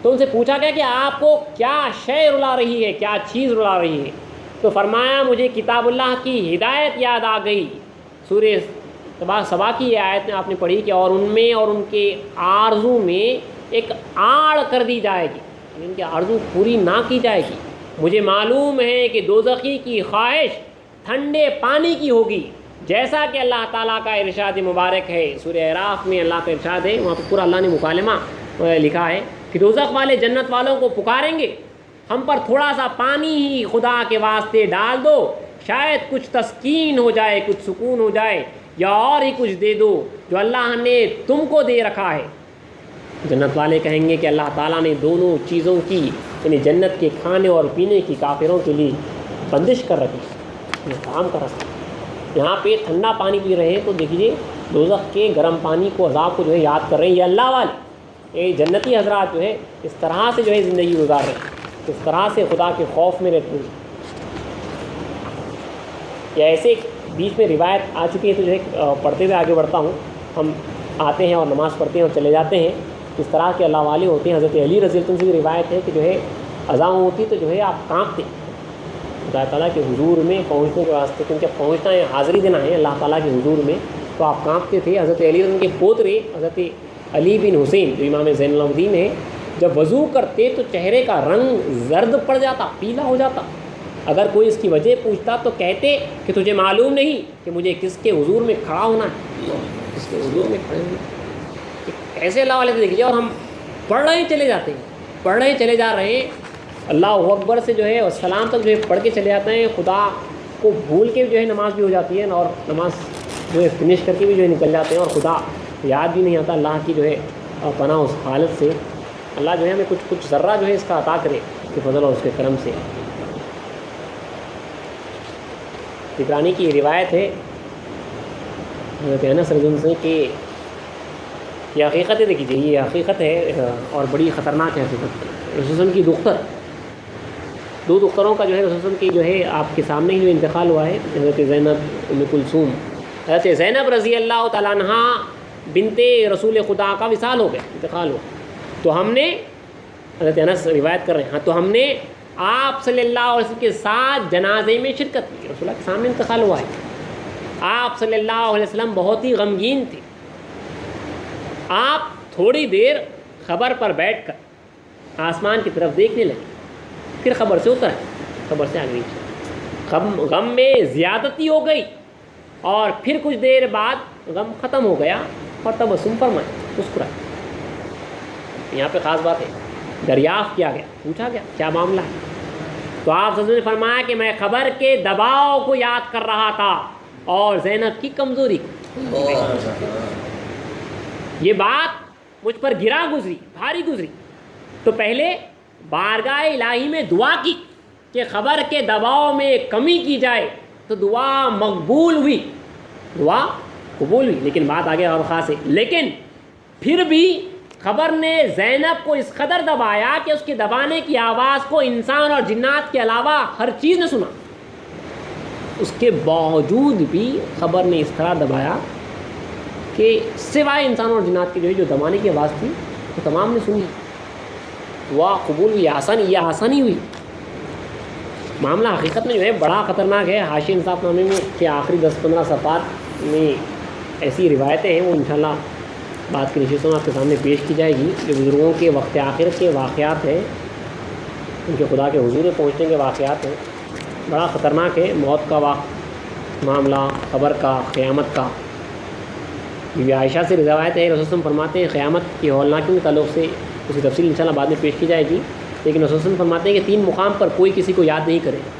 Speaker 1: تو ان سے پوچھا گیا کہ آپ کو کیا شے رلا رہی ہے, کیا چیز رلا رہی ہے؟ تو فرمایا مجھے کتاب اللہ کی ہدایت یاد آ گئی. سورہ سبا کی یہ آیت میں آپ نے پڑھی کہ اور ان میں اور ان کے آرزو میں ایک آڑ کر دی جائے گی, یعنی ان کی آرزو پوری نہ کی جائے گی. مجھے معلوم ہے کہ دوزخی کی خواہش ٹھنڈے پانی کی ہوگی, جیسا کہ اللہ تعالیٰ کا ارشاد مبارک ہے. سورہ اعراف میں اللہ کا ارشاد ہے, وہاں پہ پورا اللہ نے مکالمہ لکھا ہے کہ دوزخ والے جنت والوں کو پکاریں گے, ہم پر تھوڑا سا پانی ہی خدا کے واسطے ڈال دو, شاید کچھ تسکین ہو جائے, کچھ سکون ہو جائے, یا اور ہی کچھ دے دو جو اللہ نے تم کو دے رکھا ہے. جنت والے کہیں گے کہ اللہ تعالیٰ نے دونوں چیزوں کی یعنی جنت کے کھانے اور پینے کی کافروں کے لیے بندش کر رکھی، یہ کام کر رکھا۔ یہاں پہ ٹھنڈا پانی پی رہے ہیں تو دیکھیے دوزخ کے گرم پانی کو، عذاب کو جو ہے یاد کر رہے ہیں۔ یہ اللہ والے، یہ جنتی حضرات جو ہے اس طرح سے جو ہے زندگی گزار رہے ہیں، اس طرح سے خدا کے خوف میں رہتے ہیں۔ یا ایسے بیچ میں روایت آ چکی ہے تو جو ہے پڑھتے ہوئے آگے بڑھتا ہوں۔ ہم آتے ہیں اور نماز پڑھتے ہیں اور چلے جاتے ہیں، اس طرح کے اللہ والے ہوتے ہیں۔ حضرت علی رضی اللہ عنہ سے بھی روایت ہے کہ جو ہے اذان ہوتی تو جو ہے آپ کانپتے خدا تعالیٰ کے حضور میں پہنچنے کے واسطے، کیونکہ پہنچنا ہے، حاضری دینا ہے اللہ تعالیٰ کے حضور میں، تو آپ کانپتے تھے۔ حضرت علی رضی اللہ عنہ کے پوترے حضرت علی بن حسین جو امام زین العابدین ہیں، جب وضو کرتے تو چہرے کا رنگ زرد پڑ جاتا، پیلا ہو جاتا۔ اگر کوئی اس کی وجہ پوچھتا تو کہتے کہ تجھے معلوم نہیں کہ مجھے کس کے حضور میں کھڑا ہونا ہے، کس کے حضور میں کھڑے ہونا۔ ایسے اللہ والے دیکھیے، اور ہم پڑھ رہے چلے جاتے ہیں، پڑھ رہے چلے جا رہے ہیں، اللہ اکبر سے جو ہے السلام تک جو ہے پڑھ کے چلے جاتے ہیں، خدا کو بھول کے جو ہے نماز بھی ہو جاتی ہے، اور نماز جو ہے فنش کر کے بھی جو ہے نکل جاتے ہیں، اور خدا یاد بھی نہیں آتا اللہ کی جو ہے پناہ اس حالت سے۔ اللہ جو ہے ہمیں کچھ ذرہ جو ہے اس کا عطا کرے کہ فضل اور اس کے کرم سے۔ طبرانی کی روایت ہے حضرت انس رضی اللہ عنہ سے کہ یہ حقیقت ہے، دیکھیے یہ حقیقت ہے اور بڑی خطرناک ہے حقیقت۔ رسول اللہ علیہ وسلم کی دختر، دو دختروں کا جو ہے رسول اللہ علیہ وسلم کی جو ہے آپ کے سامنے ہی جو انتقال ہوا ہے، حضرت زینب ام کلثوم۔ حضرت زینب رضی اللہ تعالیٰ عنہ بنت رسول خدا کا وصال ہو گیا، انتقال ہوا، تو ہم نے، حضرت انس روایت کر رہے ہیں، ہاں تو ہم نے آپ صلی اللہ علیہ وسلم کے ساتھ جنازے میں شرکت کی۔ رسول اللہ کے سامنے انتقال ہوا ہے، آپ صلی اللہ علیہ وسلم بہت ہی غمگین تھے۔ آپ تھوڑی دیر خبر پر بیٹھ کر آسمان کی طرف دیکھنے لگے، پھر خبر سے اتر آئے، خبر سے آگے غم میں زیادتی ہو گئی، اور پھر کچھ دیر بعد غم ختم ہو گیا اور تبسم فرمائے، مسکرائے۔ یہاں پہ خاص بات ہے، دریافت کیا گیا، پوچھا گیا کیا معاملہ ہے، تو آپ نے فرمایا کہ میں خبر کے دباؤ کو یاد کر رہا تھا اور زینب کی کمزوری کو۔ یہ بات مجھ پر گرا گزری، بھاری گزری، تو پہلے بارگاہ الہی میں دعا کی کہ خبر کے دباؤ میں کمی کی جائے، تو دعا مقبول ہوئی، دعا قبول ہوئی، لیکن بات آگے اور خاص ہے۔ لیکن پھر بھی خبر نے زینب کو اس قدر دبایا کہ اس کے دبانے کی آواز کو انسان اور جنات کے علاوہ ہر چیز نے سنا۔ اس کے باوجود بھی خبر نے اس طرح دبایا کہ سوائے انسان اور جنات کے جو دبانے کی آواز تھی وہ تمام نے سنی، دعا قبول ہوئی، یہ آسانی ہوئی۔ معاملہ حقیقت میں جو ہے بڑا خطرناک ہے۔ حاشیہ انصاف نامے میں کہ آخری 10-15 صفحات میں ایسی روایتیں ہیں، وہ انشاءاللہ بات کی نشستوں میں آپ کے سامنے پیش کی جائے گی، جو بزرگوں کے وقت آخرت کے واقعات ہیں، ان کے خدا کے حضور میں پہنچنے کے واقعات ہیں۔ بڑا خطرناک ہے، موت کا معاملہ، خبر کا، قیامت کا۔ بی بی عائشہ سے روایت ہے، رسول اللہ فرماتے ہیں قیامت کی ہولناکیوں کے تعلق سے اس کی تفصیل انشاءاللہ بعد میں پیش کی جائے گی، لیکن رسول اللہ فرماتے ہیں کہ 3 مقام پر کوئی کسی کو یاد نہیں کرے گا،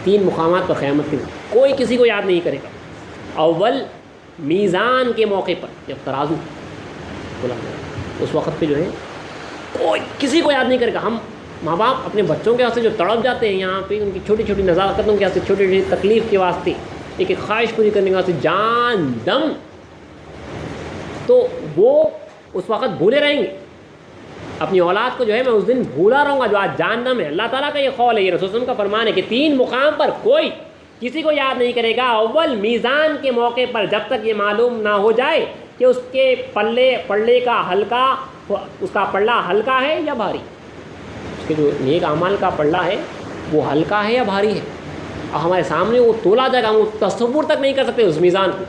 Speaker 1: 3 مقامات پر قیامت کے کوئی کسی کو یاد نہیں کرے گا۔ اول میزان کے موقع پر، جب ترازو کھلا اس وقت پہ جو ہے کوئی کسی کو یاد نہیں کرے گا۔ ہم ماں باپ اپنے بچوں کے واسطے جو تڑپ جاتے ہیں یہاں پہ، ان کی چھوٹی چھوٹی نزاکتوں کے واسطے، چھوٹی چھوٹی تکلیف کے واسطے، ایک ایک خواہش پوری کرنے کے واسطے جان دم، تو وہ اس وقت بھولے رہیں گے اپنی اولاد کو، جو ہے میں اس دن بھولا رہوں گا جو آج جان دم ہے۔ اللہ تعالیٰ کا یہ قول ہے، یہ رسول اللہ کا فرمان ہے کہ 3 مقام پر کوئی کسی کو یاد نہیں کرے گا۔ اول میزان کے موقع پر، جب تک یہ معلوم نہ ہو جائے کہ اس کے پلے کا ہلکا، اس کا پلہ ہلکا ہے یا بھاری، اس کے جو نیک اعمال کا پلہ ہے وہ ہلکا ہے یا بھاری ہے۔ اور ہمارے سامنے وہ تولا جائے گا، ہم تصور تک نہیں کر سکتے اس میزان کو۔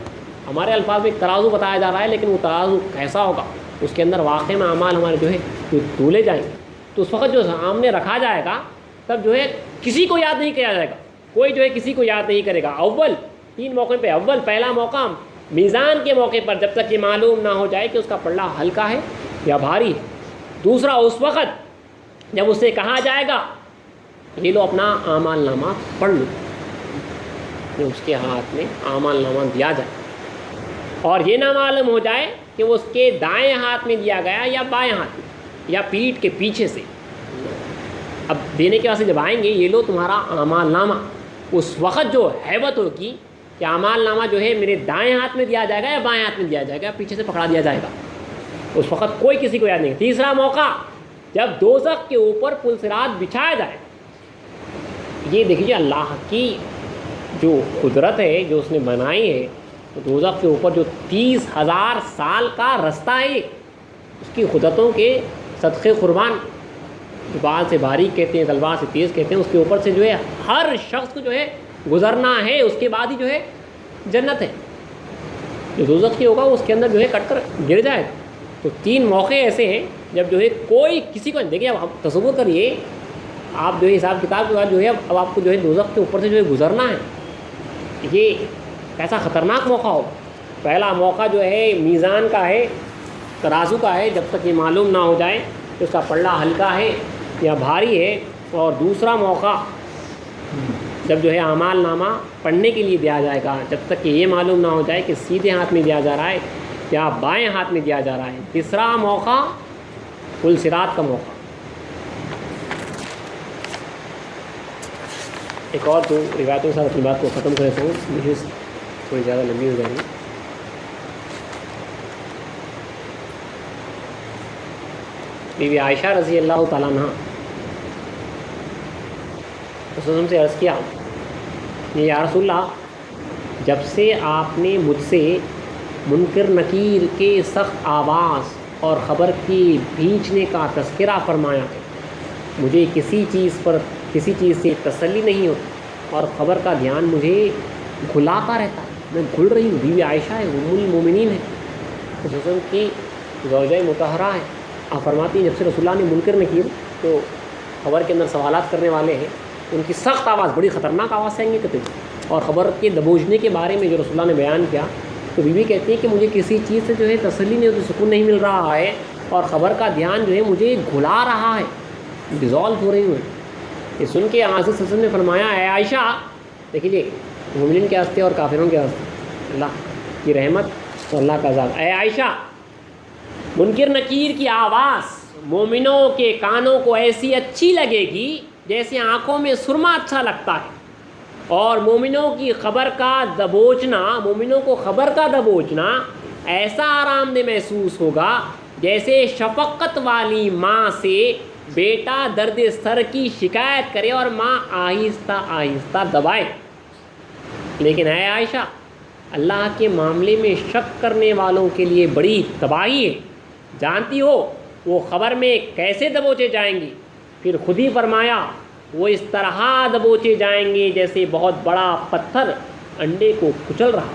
Speaker 1: ہمارے الفاظ میں ایک ترازو بتایا جا رہا ہے، لیکن وہ ترازو کیسا ہوگا، اس کے اندر واقعی میں اعمال ہمارے جو ہے جو تولے جائیں گے، تو اس وقت جو سامنے رکھا جائے گا تب جو ہے کسی کو یاد نہیں کیا جائے گا، کوئی جو ہے کسی کو یاد نہیں کرے گا۔ اول 3 موقع پہ، اول پہلا موقع میزان کے موقع پر، جب تک یہ معلوم نہ ہو جائے کہ اس کا پلہ ہلکا ہے یا بھاری ہے۔ دوسرا اس وقت جب اس سے کہا جائے گا یہ لو اپنا اعمال نامہ پڑھ لو، جو اس کے ہاتھ میں اعمال نامہ دیا جائے، اور یہ نہ معلوم ہو جائے کہ وہ اس کے دائیں ہاتھ میں دیا گیا یا بائیں ہاتھ میں یا پیٹھ کے پیچھے سے، اب دینے کے واسطے جب آئیں گے یہ لو تمہارا اعمال نامہ، اس وقت جو ہیبت ہوگی کہ اعمال نامہ جو ہے میرے دائیں ہاتھ میں دیا جائے گا یا بائیں ہاتھ میں دیا جائے گا، پیچھے سے پکڑا دیا جائے گا، اس وقت کوئی کسی کو یاد نہیں۔ تیسرا موقع جب دوزخ کے اوپر پل صراط بچھایا جائے، یہ دیکھیے اللہ کی جو قدرت ہے جو اس نے بنائی ہے، دوزخ کے اوپر جو 30,000 سال کا رستہ ہے، اس کی قدرتوں کے صدقے قربان، جو بال سے باریک کہتے ہیں تلوار سے تیز کہتے ہیں، اس کے اوپر سے جو ہے ہر شخص کو جو ہے گزرنا ہے، اس کے بعد ہی جو ہے جنت ہے۔ جو دوزخ کی ہوگا اس کے اندر جو ہے کٹ کر گر جائے گا۔ تو 3 موقع ایسے ہیں جب جو ہے کوئی کسی کو دیکھیے، اب تصور کریے آپ جو ہے حساب کتاب کے بعد جو ہے اب آپ کو جو ہے دوزخ کے اوپر سے جو ہے گزرنا ہے، یہ کیسا خطرناک موقع ہو۔ پہلا موقع جو ہے میزان کا ہے، ترازو کا ہے، جب تک یہ معلوم نہ ہو جائے کہ اس کا پلڑا ہلکا ہے یا بھاری ہے۔ اور دوسرا موقع جب جو ہے اعمال نامہ پڑھنے کے لیے دیا جائے گا، جب تک کہ یہ معلوم نہ ہو جائے کہ سیدھے ہاتھ میں دیا جا رہا ہے یا بائیں ہاتھ میں دیا جا رہا ہے۔ تیسرا موقع پل صراط کا موقع۔ ایک اور 2 روایتوں کے ساتھ اپنی بات کو ختم کرتا ہوں، مجھے تھوڑی زیادہ لمبی ہو جائے گی۔ بی بی عائشہ رضی اللہ تعالیٰ عنہ رسول سے عرض کیا، یا رسول اللہ، جب سے آپ نے مجھ سے منکر نکیر کے سخت آواز اور خبر کی بھیجنے کا تذکرہ فرمایا ہے، مجھے کسی چیز سے تسلی نہیں ہوتی اور خبر کا دھیان مجھے گھلاتا رہتا ہے، میں گھل رہی ہوں۔ بیوی عائشہ ہے، ام المومنین ہے، رسول کی زوجہ مطہرہ ہے۔ آپ فرماتی ہیں جب سے رسول اللہ نے منکر نکیر تو خبر کے اندر سوالات کرنے والے ہیں، ان کی سخت آواز، بڑی خطرناک آواز سے آئیں گے کتنی، اور خبر کے دبوچنے کے بارے میں جو رسول اللہ نے بیان کیا، تو بیوی کہتی ہے کہ مجھے کسی چیز سے جو ہے تسلی نہیں ہوتی، سکون نہیں مل رہا ہے، اور خبر کا دھیان جو ہے مجھے گھلا رہا ہے، ڈیزالو ہو رہی ہوں۔ یہ سن کے آغاز وسلم نے فرمایا، اے عائشہ، دیکھیے مومنین کے واسطے اور کافروں کے واسطے اللہ کی رحمت اور اللہ کا عذاب۔ اے عائشہ، منکر نکیر کی آواز مومنوں کے کانوں کو ایسی اچھی لگے گی جیسے آنکھوں میں سرما اچھا لگتا ہے، اور مومنوں کی خبر کا دبوچنا، مومنوں کو خبر کا دبوچنا ایسا آرام دہ محسوس ہوگا جیسے شفقت والی ماں سے بیٹا درد سر کی شکایت کرے اور ماں آہستہ آہستہ دبائے۔ لیکن اے عائشہ، اللہ کے معاملے میں شک کرنے والوں کے لیے بڑی تباہی ہے، جانتی ہو وہ خبر میں کیسے دبوچے جائیں گی؟ پھر خود ہی فرمایا، وہ اس طرح دبوچے جائیں گے جیسے بہت بڑا پتھر انڈے کو کچل رہا۔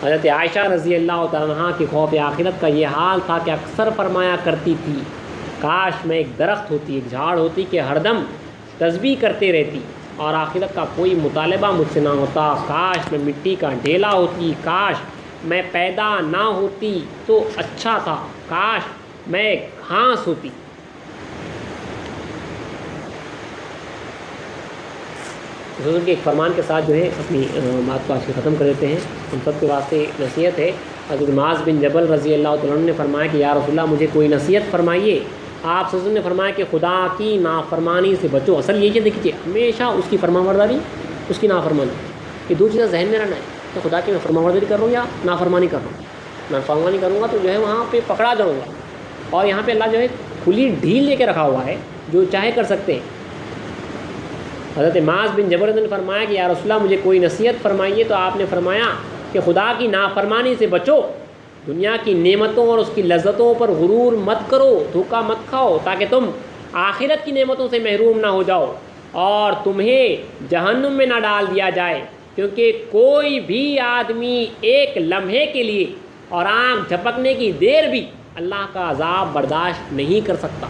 Speaker 1: حضرت عائشہ رضی اللہ تعالیٰ عنہ کے خوف آخرت کا یہ حال تھا کہ اکثر فرمایا کرتی تھی، کاش میں ایک درخت ہوتی، ایک جھاڑ ہوتی کہ ہر دم تسبیح کرتے رہتی اور آخرت کا کوئی مطالبہ مجھ سے نہ ہوتا، کاش میں مٹی کا ڈھیلا ہوتی، کاش میں پیدا نہ ہوتی تو اچھا تھا، کاش میں گھاس ہوتی۔ حضور کے ایک فرمان کے ساتھ جو ہے اپنی بات کو آج سے ختم کر دیتے ہیں۔ ہم سب کے واسطے نصیحت ہے۔ حضرت معاذ بن جبل رضی اللہ تعالیٰ عنہ نے فرمایا کہ یا رسول اللہ، مجھے کوئی نصیحت فرمائیے۔ آپ صلی اللہ علیہ وسلم نے فرمایا کہ خدا کی نافرمانی سے بچو۔ اصل یہ دیکھیے، ہمیشہ اس کی فرمانبرداری، اس کی نافرمانی، یہ 2 چیزیں ذہن میں رہنا ہے کہ خدا کی میں فرمانبرداری کر رہا ہوں یا نافرمانی کر رہا ہوں۔ نافرمانی کروں گا تو جو ہے وہاں پہ پکڑا جاؤں گا، اور یہاں پہ اللہ جو ہے کھلی ڈھیل لے کے رکھا ہوا ہے، جو چاہے کر سکتے ہیں۔ حضرت معاذ بن جبل نے فرمایا کہ یا رسول اللہ، مجھے کوئی نصیحت فرمائیے، تو آپ نے فرمایا کہ خدا کی نافرمانی سے بچو، دنیا کی نعمتوں اور اس کی لذتوں پر غرور مت کرو، دھوکہ مت کھاؤ، تاکہ تم آخرت کی نعمتوں سے محروم نہ ہو جاؤ اور تمہیں جہنم میں نہ ڈال دیا جائے، کیونکہ کوئی بھی آدمی ایک لمحے کے لیے اور آنکھ جھپکنے کی دیر بھی اللہ کا عذاب برداشت نہیں کر سکتا۔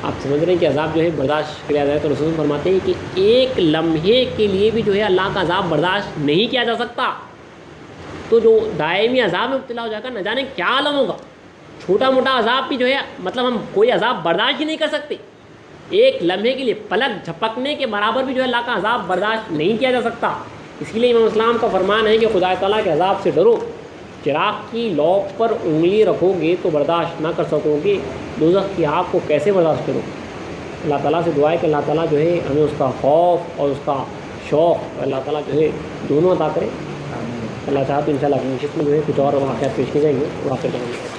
Speaker 1: آپ سمجھ رہے ہیں کہ عذاب جو ہے برداشت کیا جائے، تو رسول فرماتے ہیں کہ ایک لمحے کے لیے بھی جو ہے اللہ کا عذاب برداشت نہیں کیا جا سکتا، تو جو دائمی عذاب میں مبتلا ہو جائے گا، نہ جانے کیا عالم ہوگا۔ چھوٹا موٹا عذاب بھی جو ہے مطلب ہم کوئی عذاب برداشت ہی نہیں کر سکتے، ایک لمحے کے لیے پلک جھپکنے کے برابر بھی جو ہے اللہ کا عذاب برداشت نہیں کیا جا سکتا۔ اسی لیے امام اسلام کا فرمان ہے کہ خدا تعالیٰ کے عذاب سے ڈرو، چراغ کی لو پر انگلی رکھو گے تو برداشت نہ کر سکو گے، دوزخ کی آگ کو کیسے برداشت کرو؟ اللہ تعالیٰ سے دعا ہے کہ اللہ تعالیٰ جو ہے ہمیں اس کا خوف اور اس کا شوق اللہ تعالیٰ جو ہے دونوں عطا کرے۔ اللہ چاہا تو انشاءاللہ اگلی نشست میں جو ہے کچھ اور واقعات پیش کیے جائیں گے، واقع کریں گے۔